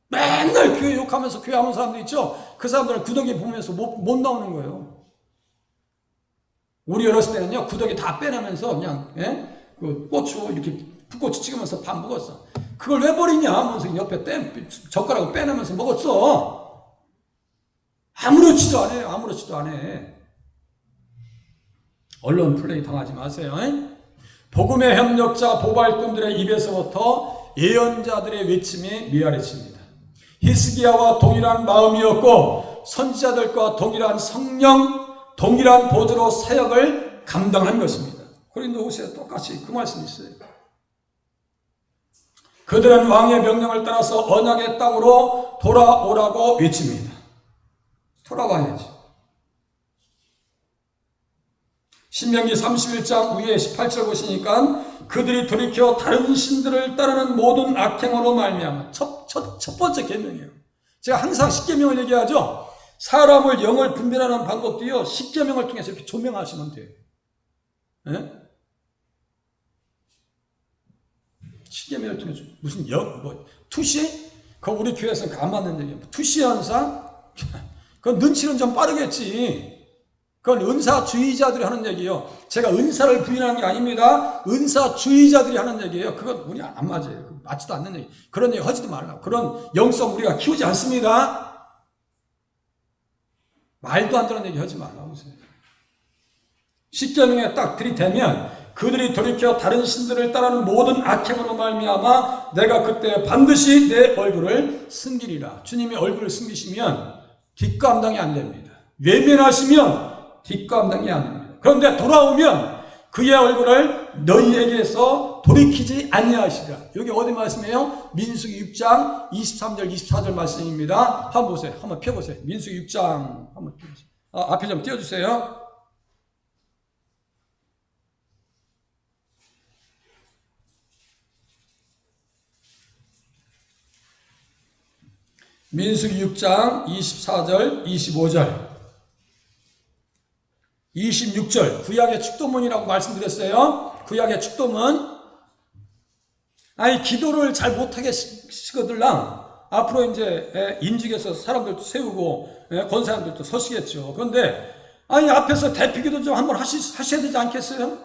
맨날 교회 욕하면서 교회 하는 사람들 있죠? 그 사람들은 구더기 보면서 못 나오는 거예요. 우리 어렸을 때는요 구더기 다 빼내면서 그냥 그 고추 이렇게 풋고추 찍으면서 밥 먹었어. 그걸 왜 버리냐 하면서 옆에 젓가락을 빼내면서 먹었어. 아무렇지도 않아요. 아무렇지도 않아. 언론 플레이 당하지 마세요. 복음의 협력자 보발꾼들의 입에서부터 예언자들의 외침이 메아리칩니다. 히스기야와 동일한 마음이었고 선지자들과 동일한 성령, 동일한 보조로 사역을 감당한 것입니다. 고린도후서에 똑같이 그 말씀이 있어요. 그들은 왕의 명령을 따라서 언약의 땅으로 돌아오라고 외칩니다. 돌아와야지. 신명기 31장 위에 18절 보시니까 그들이 돌이켜 다른 신들을 따르는 모든 악행으로 말미암아 첫 번째 계명이에요. 제가 항상 십계명을 얘기하죠. 사람을 영을 분별하는 방법도요. 십계명을 통해서 이렇게 조명하시면 돼요. 십계명을 통해서 무슨 투시? 그거 우리 교회에서는 안 맞는 얘기예요. 투시 현상? 그건 눈치는 좀 빠르겠지. 그건 은사주의자들이 하는 얘기예요. 제가 은사를 부인하는 게 아닙니다. 은사주의자들이 하는 얘기예요. 그건 우리 안 맞아요. 맞지도 않는 얘기. 그런 얘기 하지도 말라고. 그런 영성 우리가 키우지 않습니다. 말도 안 되는 얘기 하지 말라고. 십계명에 딱 들이대면 그들이 돌이켜 다른 신들을 따르는 모든 악행으로 말미암아 내가 그때 반드시 내 얼굴을 숨기리라. 주님이 얼굴을 숨기시면 뒷감당이 안 됩니다. 외면하시면 뒷감당이 안 됩니다. 그런데 돌아오면 그의 얼굴을 너희에게서 돌이키지 아니하시리라. 여기 어디 말씀이에요? 민수기 6장 23절 24절 말씀입니다. 한번 보세요. 한번 펴보세요. 민수기 6장 한번 펴보세요. 앞에 좀 띄워주세요. 민수기 6장 24절 25절 26절 구약의 축도문이라고 말씀드렸어요. 구약의 축도문. 아니 기도를 잘 못하게 시거들랑 앞으로 이제 임직에서 사람들도 세우고 권사님들도 서시겠죠. 그런데 아니 앞에서 대피기도 좀 한번 하셔야 되지 않겠어요?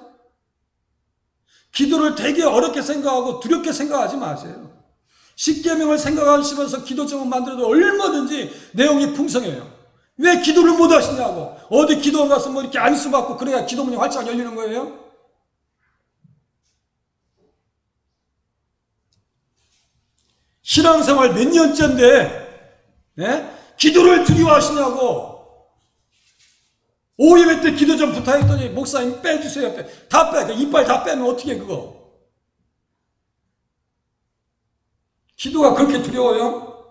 기도를 되게 어렵게 생각하고 두렵게 생각하지 마세요. 십계명을 생각하시면서 기도 제목 만들어도 얼마든지 내용이 풍성해요. 왜 기도를 못 하시냐고. 어디 기도 가서 뭐 이렇게 안수 받고 그래야 기도문이 활짝 열리는 거예요? 신앙생활 몇 년째인데 기도를 두려워하시냐고. 오예배 때 기도 좀 부탁했더니 목사님 빼주세요. 다 빼. 이빨 다 빼면 어떻게 그거. 기도가 그렇게 두려워요?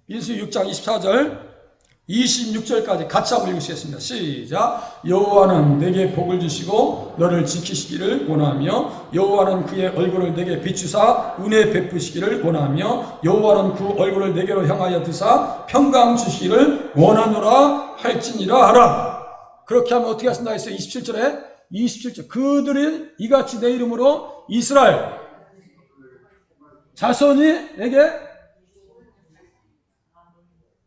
민수기 6장 24절 26절까지 같이 한번 읽으시겠습니다. 시작. 여호와는 내게 복을 주시고 너를 지키시기를 원하며 여호와는 그의 얼굴을 내게 비추사 은혜 베푸시기를 원하며 여호와는 그 얼굴을 내게로 향하여 드사 평강 주시기를 원하노라 할지니라 하라. 그렇게 하면 어떻게 하신다 했어요? 27절 그들이 이같이 내 이름으로 이스라엘 자손이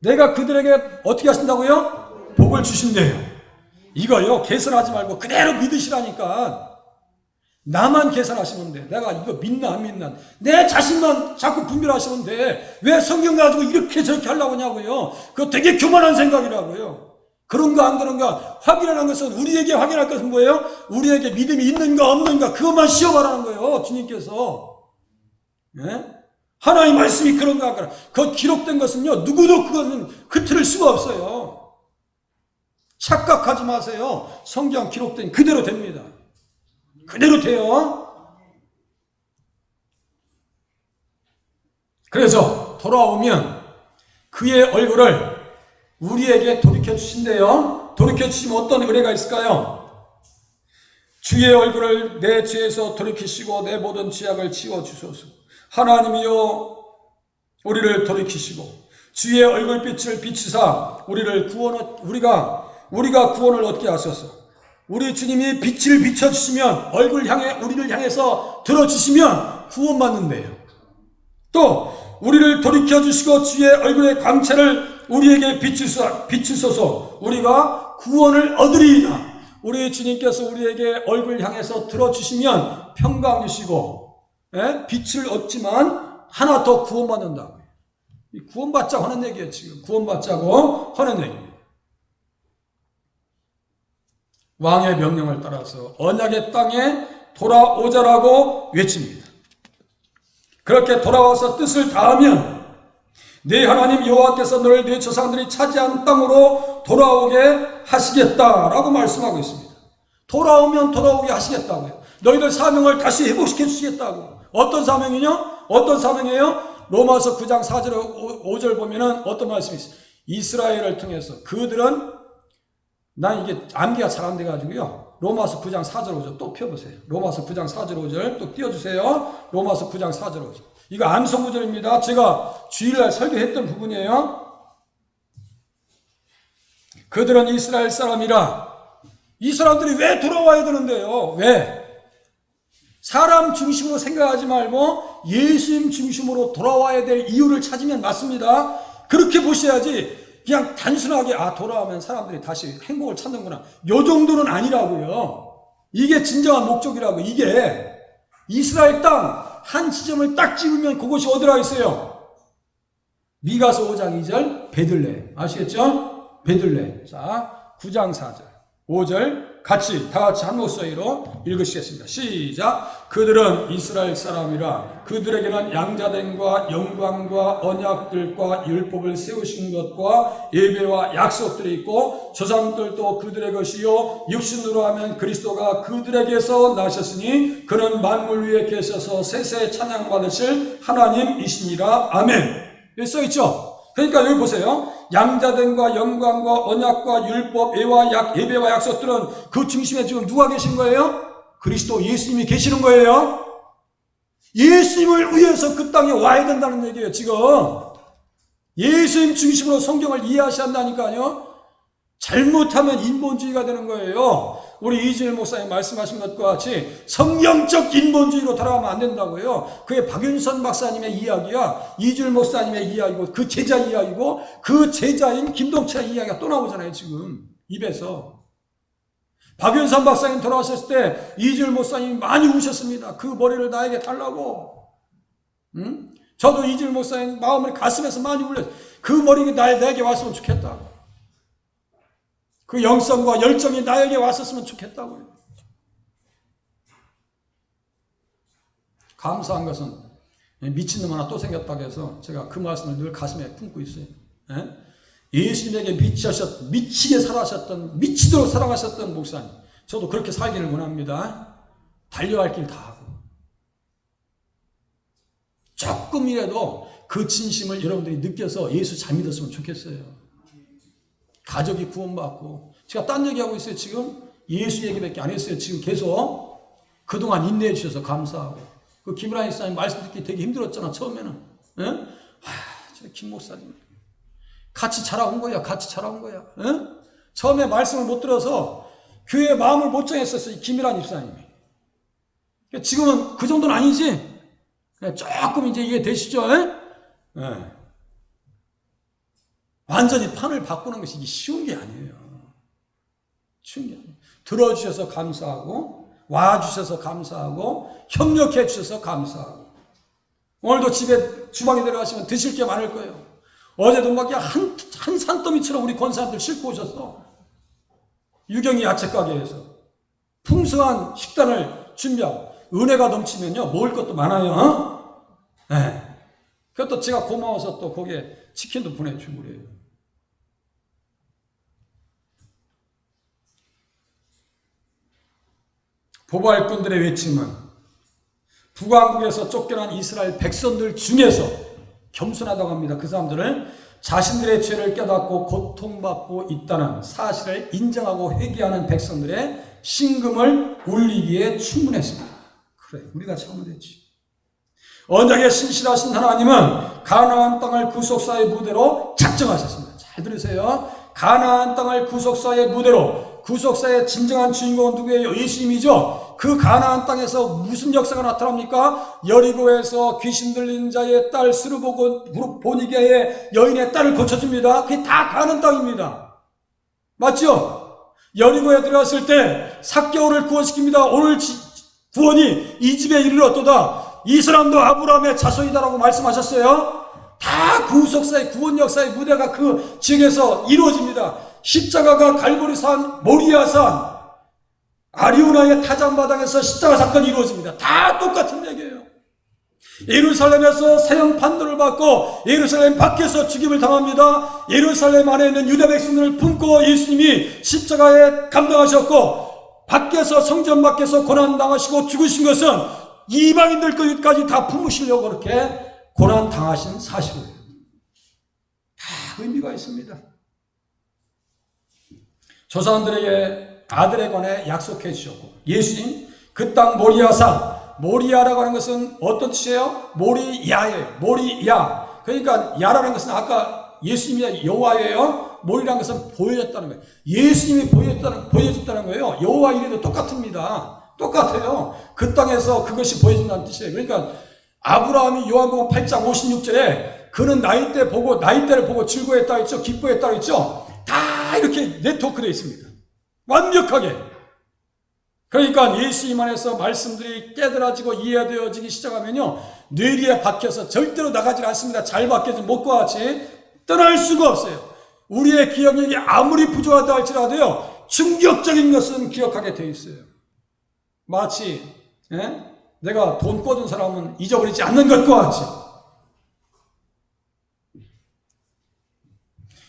내가 그들에게 어떻게 하신다고요? 복을 주신대요. 이거요 계산하지 말고 그대로 믿으시라니까. 나만 계산하시면 돼. 내가 이거 믿나 안 믿나 내 자신만 자꾸 분별하시면 돼. 왜 성경 가지고 이렇게 저렇게 하려고 하냐고요. 그거 되게 교만한 생각이라고요. 그런가 안 그런가 확인하는 것은 우리에게 확인할 것은 뭐예요? 우리에게 믿음이 있는가 없는가 그것만 시험하라는 거예요. 주님께서. 하나님의 말씀이 그런가 하거나 그 기록된 것은요 누구도 그거는 흐트릴 수가 없어요. 착각하지 마세요. 성경 기록된 그대로 됩니다. 그대로 돼요. 그래서 돌아오면 그의 얼굴을 우리에게 돌이켜 주신대요. 돌이켜주시면 어떤 은혜가 있을까요? 주의 얼굴을 내 죄에서 돌이키시고 내 모든 죄악을 지워주소서. 하나님이여 우리를 돌이키시고 주의 얼굴빛을 비추사 우리가 구원을 얻게 하소서. 우리 주님이 빛을 비춰주시면 우리를 향해서 들어주시면 구원받는데요. 또 우리를 돌이켜주시고 주의 얼굴의 광채를 우리에게 비추소서. 우리가 구원을 얻으리이다. 우리 주님께서 우리에게 얼굴 향해서 들어주시면 평강 주시고 빛을 얻지만 하나 더 구원받는다고. 구원받자고 하는 얘기예요. 지금 구원받자고 하는 얘기입니다. 왕의 명령을 따라서 언약의 땅에 돌아오자라고 외칩니다. 그렇게 돌아와서 뜻을 다하면 내 하나님 여호와께서 너를 내 조상들이 차지한 땅으로 돌아오게 하시겠다라고 말씀하고 있습니다. 돌아오면 돌아오게 하시겠다고요. 너희들 사명을 다시 회복시켜 주시겠다고. 어떤 사명이요? 어떤 사명이에요? 로마서 9장 4절 5절 보면은 어떤 말씀이 있어요? 이스라엘을 통해서 그들은, 난 이게 암기가 잘 안 돼가지고요. 로마서 9장 4절 5절 또 펴보세요. 로마서 9장 4절 5절 또 띄워주세요. 로마서 9장 4절 5절. 이거 암송 구절입니다. 제가 주일날 설교했던 부분이에요. 그들은 이스라엘 사람이라. 이 사람들이 왜 돌아와야 되는데요? 왜? 사람 중심으로 생각하지 말고 예수님 중심으로 돌아와야 될 이유를 찾으면 맞습니다. 그렇게 보셔야지 그냥 단순하게 돌아오면 사람들이 다시 행복을 찾는구나. 요 정도는 아니라고요. 이게 진정한 목적이라고. 이게 이스라엘 땅 한 지점을 딱 찍으면 그곳이 어디라 있어요? 미가서 5장 2절 베들레헴. 아시겠죠? 베들레헴. 자, 9장 4절 5절 다 같이 한 목소리로 읽으시겠습니다. 시작. 그들은 이스라엘 사람이라. 그들에게는 양자됨과 영광과 언약들과 율법을 세우신 것과 예배와 약속들이 있고 조상들도 그들의 것이요 육신으로 하면 그리스도가 그들에게서 나셨으니 그는 만물 위에 계셔서 세세 찬양받으실 하나님이시니라. 아멘. 여기 써있죠? 그러니까 여기 보세요. 양자됨과 영광과 언약과 율법, 예배와 약속들은 그 중심에 지금 누가 계신 거예요? 그리스도 예수님이 계시는 거예요. 예수님을 위해서 그 땅에 와야 된다는 얘기예요. 지금 예수님 중심으로 성경을 이해하셔야 한다니까요. 잘못하면 인본주의가 되는 거예요. 우리 이진일 목사님 말씀하신 것과 같이 성경적 인본주의로 돌아가면 안 된다고요. 그게 박윤선 박사님의 이야기야. 이진일 목사님의 이야기고 그 제자 이야기고 그 제자인 김동철 이야기가 또 나오잖아요. 지금 입에서. 박윤선 박사님 돌아가셨을 때 이진일 목사님이 많이 우셨습니다. 그 머리를 나에게 달라고. 응? 저도 이진일 목사님 마음을 가슴에서 많이 울렸어요. 그 머리가 나에게 왔으면 좋겠다. 그 영성과 열정이 나에게 왔었으면 좋겠다고요. 감사한 것은 미친놈 하나 또 생겼다고 해서 제가 그 말씀을 늘 가슴에 품고 있어요. 예수님에게 미치게 살아셨던, 미치도록 사랑하셨던 목사님. 저도 그렇게 살기를 원합니다. 달려갈 길 다 하고. 조금이라도 그 진심을 여러분들이 느껴서 예수 잘 믿었으면 좋겠어요. 가족이 구원받고. 제가 딴 얘기하고 있어요. 지금 예수 얘기밖에 안 했어요. 지금 계속 그동안 인내해 주셔서 감사하고. 그 김일환 목사님 말씀 듣기 되게 힘들었잖아. 처음에는. 저 김 목사님 같이 자라온 거야. 처음에 말씀을 못 들어서 교회의 마음을 못 정했었어요. 김일환 목사님이. 지금은 그 정도는 아니지. 조금 이제 이해되시죠? 완전히 판을 바꾸는 것이 이게 쉬운 게 아니에요. 들어주셔서 감사하고, 와주셔서 감사하고, 협력해 주셔서 감사하고. 오늘도 집에 주방에 들어가시면 드실 게 많을 거예요. 어제도 막 한 산더미처럼 우리 권사님들 싣고 오셨어. 유경이 야채가게에서. 풍성한 식단을 준비하고. 은혜가 넘치면요, 먹을 것도 많아요. 그것도 제가 고마워서 또 거기에 치킨도 보내주고 그래요. 보발꾼들의 외침은 북왕국에서 쫓겨난 이스라엘 백성들 중에서 겸손하다고 합니다. 그 사람들을 자신들의 죄를 깨닫고 고통받고 있다는 사실을 인정하고 회개하는 백성들의 신금을 울리기에 충분했습니다. 그래, 우리가 잘못했지. 언약에 신실하신 하나님은 가나안 땅을 구속사의 무대로 작정하셨습니다. 잘 들으세요. 가나안 땅을 구속사의 무대로, 구속사의 진정한 주인공은 누구예요? 예수님이죠. 그 가나안 땅에서 무슨 역사가 나타납니까? 여리고에서 귀신 들린 자의 딸 스르보니게의 여인의 딸을 고쳐줍니다. 그게 다 가나안 땅입니다. 맞죠? 여리고에 들어갔을 때 삭개오를 구원시킵니다. 오늘 구원이 이 집에 이르렀도다. 이 사람도 아브라함의 자손이다라고 말씀하셨어요. 다 구속사의 구원 역사의 무대가 그 지역에서 이루어집니다. 십자가가 갈보리산, 모리아산, 아리우나의 타작마당에서 십자가 사건이 이루어집니다. 다 똑같은 얘기예요. 예루살렘에서 세형 판도를 받고 예루살렘 밖에서 죽임을 당합니다. 예루살렘 안에 있는 유다 백성들을 품고 예수님이 십자가에 감당하셨고, 밖에서 성전 밖에서 고난당하시고 죽으신 것은 이방인들 것까지 다 품으시려고 그렇게 고난당하신 사실이에요. 다 의미가 있습니다. 조상들에게 아들에 관해 약속해 주셨고, 예수님 그 땅 모리아라고 하는 것은 어떤 뜻이에요? 모리야예요. 모리야. 그러니까 야라는 것은 아까 예수님이 여호와예요. 모리라는 것은 보여줬다는 거예요. 예수님이 보여줬다는 거예요. 여호와 이래도 똑같습니다. 똑같아요. 그 땅에서 그것이 보여준다는 뜻이에요. 그러니까 아브라함이 요한복음 8장 56절에 그는 나이대를 보고 즐거워했다 했죠. 기뻐했다 했죠. 다 이렇게 네트워크되어 있습니다. 완벽하게. 그러니까 예수님 안에서 말씀들이 깨달아지고 이해되어지기 시작하면요, 뇌리에 박혀서 절대로 나가지 않습니다. 잘 박혀진 목과 같이 떠날 수가 없어요. 우리의 기억력이 아무리 부족하다 할지라도요, 충격적인 것은 기억하게 되어 있어요. 마치 내가 돈 꿔준 사람은 잊어버리지 않는 것과 같이.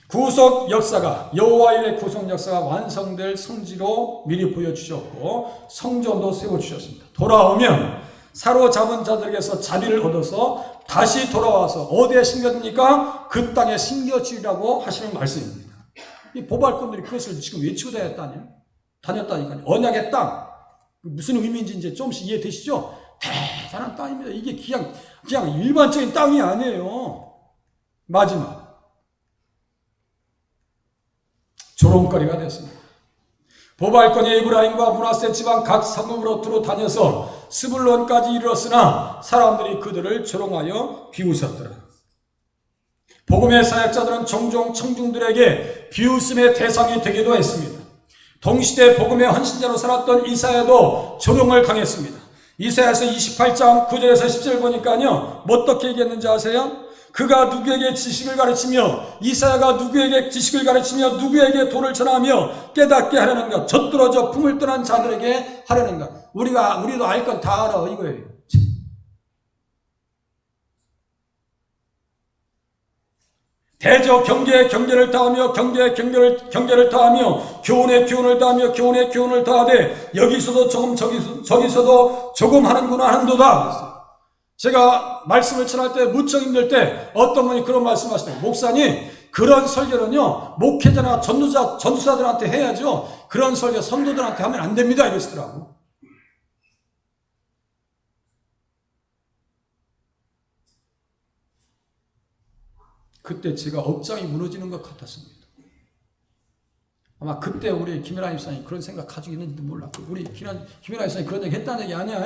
구속 역사가, 여호와의 구속 역사가 완성될 성지로 미리 보여주셨고 성전도 세워주셨습니다. 돌아오면 사로잡은 자들에게서 자비를 얻어서 다시 돌아와서 어디에 심겨집니까? 그 땅에 심겨지라고 하시는 말씀입니다. 이 보발꾼들이 그것을 지금 외치고 다녔다니까요. 언약의 땅. 무슨 의미인지 이제 조금씩 이해되시죠? 대단한 땅입니다. 이게 그냥 일반적인 땅이 아니에요. 마지막. 조롱거리가 됐습니다. 보발꾼이 에브라임과 므낫세 지방 각 성읍으로 두루 다녀서 스불론까지 이르렀으나 사람들이 그들을 조롱하여 비웃었더라. 복음의 사역자들은 종종 청중들에게 비웃음의 대상이 되기도 했습니다. 동시대 복음의 헌신자로 살았던 이사야도 조롱을 당했습니다. 이사야서 28장 9절에서 10절 보니까요, 어떻게 얘기했는지 아세요? 그가 누구에게 지식을 가르치며, 이사야가 누구에게 지식을 가르치며 누구에게 도를 전하며 깨닫게 하려는가? 젖들어져 품을 떠난 자들에게 하려는가? 우리도 알 건 다 알아, 이거예요. 대저 경계에 경계를 다하며 경계에 경계를 다하며 교훈에 교훈을 다하며 교훈에 교훈을 다하되 여기서도 조금 저기서도 조금 하는구나 하는도다. 제가 말씀을 전할 때 무척 힘들 때 어떤 분이 그런 말씀하시더라고요. 목사님, 그런 설교는요 목회자나 전도사들한테 해야죠, 그런 설교 선도들한테 하면 안 됩니다, 이러시더라고요. 그때 제가 억장이 무너지는 것 같았습니다. 아마 그때 우리 김연아 입사님 그런 생각 가지고 있는지도 몰랐고, 우리 김연아 입사님 그런 얘기 했다는 얘기 아니야?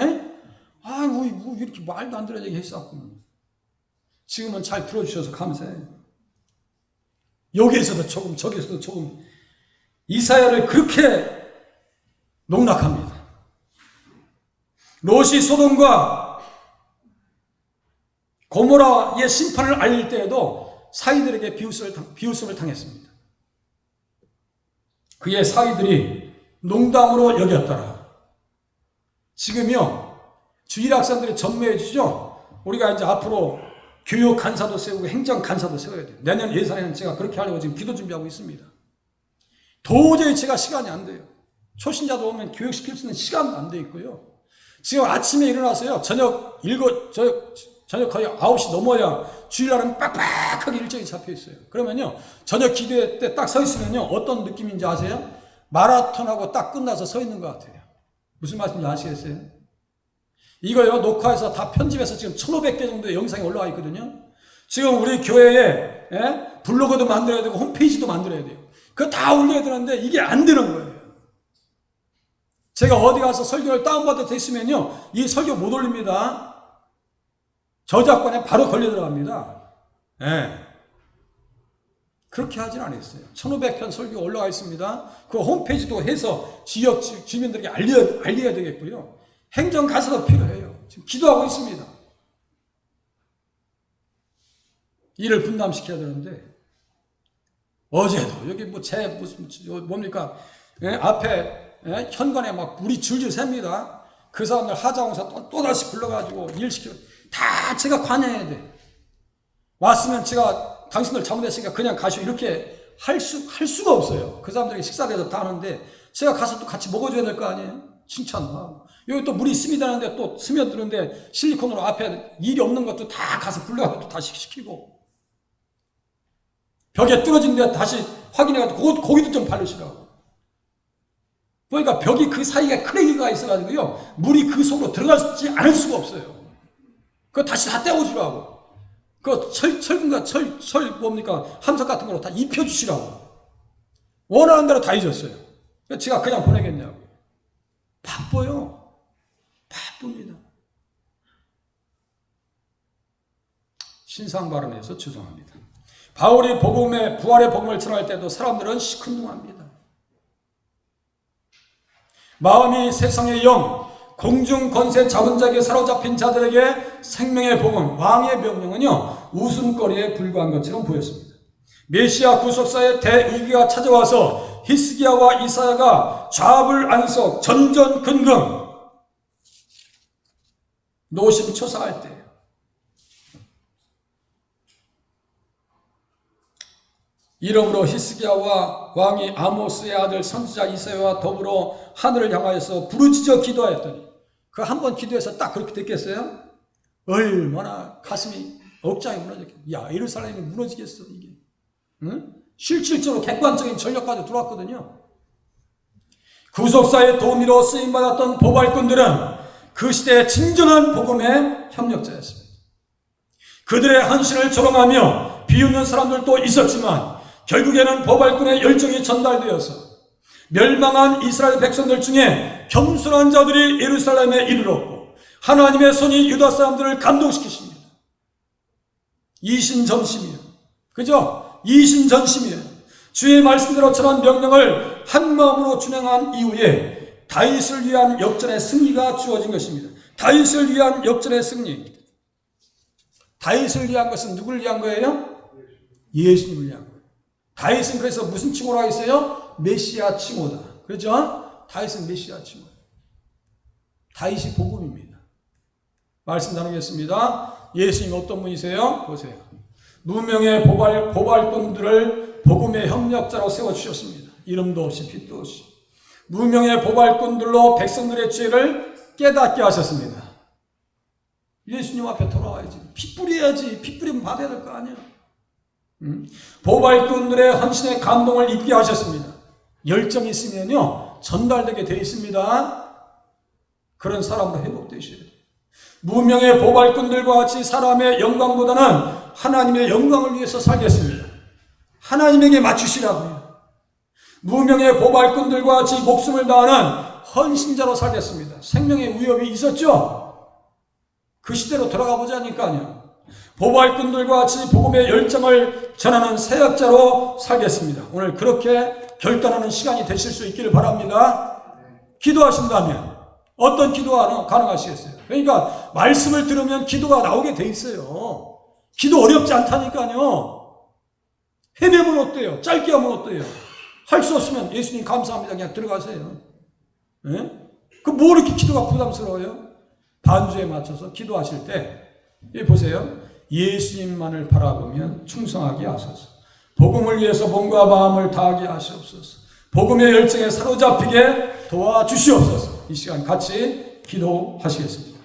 뭐 이렇게 말도 안 되는 얘기 했었구나. 지금은 잘 들어주셔서 감사해요. 여기에서도 조금 저기에서도 조금 이사야를 그렇게 농락합니다. 롯이 소돔과 고모라의 심판을 알릴 때에도 사이들에게 비웃음을 당했습니다. 그의 사이들이 농담으로 여겼더라. 지금요 주일학생들이 전무해 주죠. 우리가 이제 앞으로 교육 간사도 세우고 행정 간사도 세워야 돼요. 내년 예산에는 제가 그렇게 하려고 지금 기도 준비하고 있습니다. 도저히 제가 시간이 안 돼요. 초신자도 오면 교육시킬 수 있는 시간도 안 돼 있고요. 지금 아침에 일어나서요, 저녁 저녁 거의 9시 넘어야 주일날은 빡빡하게 일정이 잡혀 있어요. 그러면요, 저녁 기도회 때 딱 서 있으면요, 어떤 느낌인지 아세요? 마라톤하고 딱 끝나서 서 있는 것 같아요. 무슨 말씀인지 아시겠어요? 이거요, 녹화해서 다 편집해서 지금 1500개 정도의 영상이 올라와 있거든요. 지금 우리 교회에 블로그도 만들어야 되고 홈페이지도 만들어야 돼요. 그거 다 올려야 되는데 이게 안 되는 거예요. 제가 어디 가서 설교를 다운받아 있으면요, 이 설교 못 올립니다. 저작권에 바로 걸려 들어갑니다. 그렇게 하진 않았어요. 1500편 설교가 올라가 있습니다. 그 홈페이지도 해서 지역 주민들에게 알려야 되겠고요. 행정가서도 필요해요. 지금 기도하고 있습니다. 일을 분담시켜야 되는데, 어제도 여기 뭡니까? 앞에 현관에 막 물이 줄줄 셉니다. 그 사람들 하자공사 또다시 불러가지고 일 시키고, 다 제가 관여해야 돼. 왔으면 제가 당신들 잘못했으니까 그냥 가시오. 이렇게 할 수가 없어요. 그 사람들에게 식사대도 다 하는데, 제가 가서 또 같이 먹어줘야 될 거 아니에요? 칭찬도 하고. 여기 또 물이 스미다는데 또 스며드는데 실리콘으로 앞에 일이 없는 것도 다 가서 불러가지고 또 다시 시키고. 벽에 뚫어진 데 다시 확인해가지고 거기도 좀 바르시라고. 그러니까 벽이 그 사이에 크랙이가 있어가지고요, 물이 그 속으로 들어가지 않을 수가 없어요. 그거 다시 다 떼어주라고. 그 철근과 뭡니까? 함석 같은 거로 다 입혀주시라고. 원하는 대로 다 잊었어요. 제가 그냥 보내겠냐고. 바빠요. 바쁩니다. 신상 발언에서 죄송합니다. 바울이 부활의 복음을 전할 때도 사람들은 시큰둥합니다. 마음이 세상의 영, 공중 권세 잡은 자에게 사로잡힌 자들에게 생명의 복음, 왕의 명령은요, 웃음거리에 불과한 것처럼 보였습니다. 메시아 구속사의 대위기가 찾아와서 히스기야와 이사야가 좌불 안석 전전긍긍 노심초사할 때, 이러므로 히스기야와 왕이 아모스의 아들 선지자 이사야와 더불어 하늘을 향하여서 부르짖어 기도하였더니, 그 한 번 기도해서 딱 그렇게 됐겠어요? 얼마나 가슴이 억장이 무너졌겠어요. 야, 예루살렘이 무너지겠어 이게. 응? 실질적으로 객관적인 전력까지 들어왔거든요. 구속사의 도우미로 쓰임받았던 보발꾼들은 그 시대의 진정한 복음의 협력자였습니다. 그들의 헌신을 조롱하며 비웃는 사람들도 있었지만, 결국에는 보발꾼의 열정이 전달되어서 멸망한 이스라엘 백성들 중에 겸손한 자들이 예루살렘에 이르렀고, 하나님의 손이 유다 사람들을 감동시키십니다. 이신전심이에요. 그죠? 이신전심이에요. 주의 말씀대로 전한 명령을 한마음으로 준행한 이후에 다윗을 위한 역전의 승리가 주어진 것입니다. 다윗을 위한 역전의 승리. 다윗을 위한 것은 누구를 위한 거예요? 예수님을 위한 거예요. 다윗은 그래서 무슨 칭호로 하겠어요? 메시아 칭호다. 그렇죠? 다윗은 메시아 칭호다. 다윗이 복음입니다. 말씀 나누겠습니다. 예수님 어떤 분이세요? 보세요. 무명의 보발꾼들을 복음의 협력자로 세워주셨습니다. 이름도 없이 빛도 없이. 무명의 보발꾼들로 백성들의 죄를 깨닫게 하셨습니다. 예수님 앞에 돌아와야지. 피 뿌려야지. 피 뿌리면 받아야 될 거 아니야. 보발꾼들의 헌신의 감동을 입게 하셨습니다. 열정이 있으면요, 전달되게 되어 있습니다. 그런 사람으로 회복되셔야 돼요. 무명의 보발꾼들과 같이 사람의 영광보다는 하나님의 영광을 위해서 살겠습니다. 하나님에게 맞추시라고요. 무명의 보발꾼들과 같이 목숨을 다하는 헌신자로 살겠습니다. 생명의 위협이 있었죠? 그 시대로 돌아가 보자니까요. 보발꾼들과 같이 복음의 열정을 전하는 사역자로 살겠습니다. 오늘 그렇게 결단하는 시간이 되실 수 있기를 바랍니다. 기도하신다면 어떤 기도가 가능하시겠어요? 그러니까 말씀을 들으면 기도가 나오게 돼 있어요. 기도 어렵지 않다니까요. 헤매면 어때요? 짧게 하면 어때요? 할 수 없으면 예수님 감사합니다. 그냥 들어가세요. 예? 그 뭐 이렇게 기도가 부담스러워요? 반주에 맞춰서 기도하실 때, 보세요. 예수님만을 바라보면 충성하게 하소서. 복음을 위해서 몸과 마음을 다하게 하시옵소서. 복음의 열정에 사로잡히게 도와주시옵소서. 이 시간 같이 기도하시겠습니다.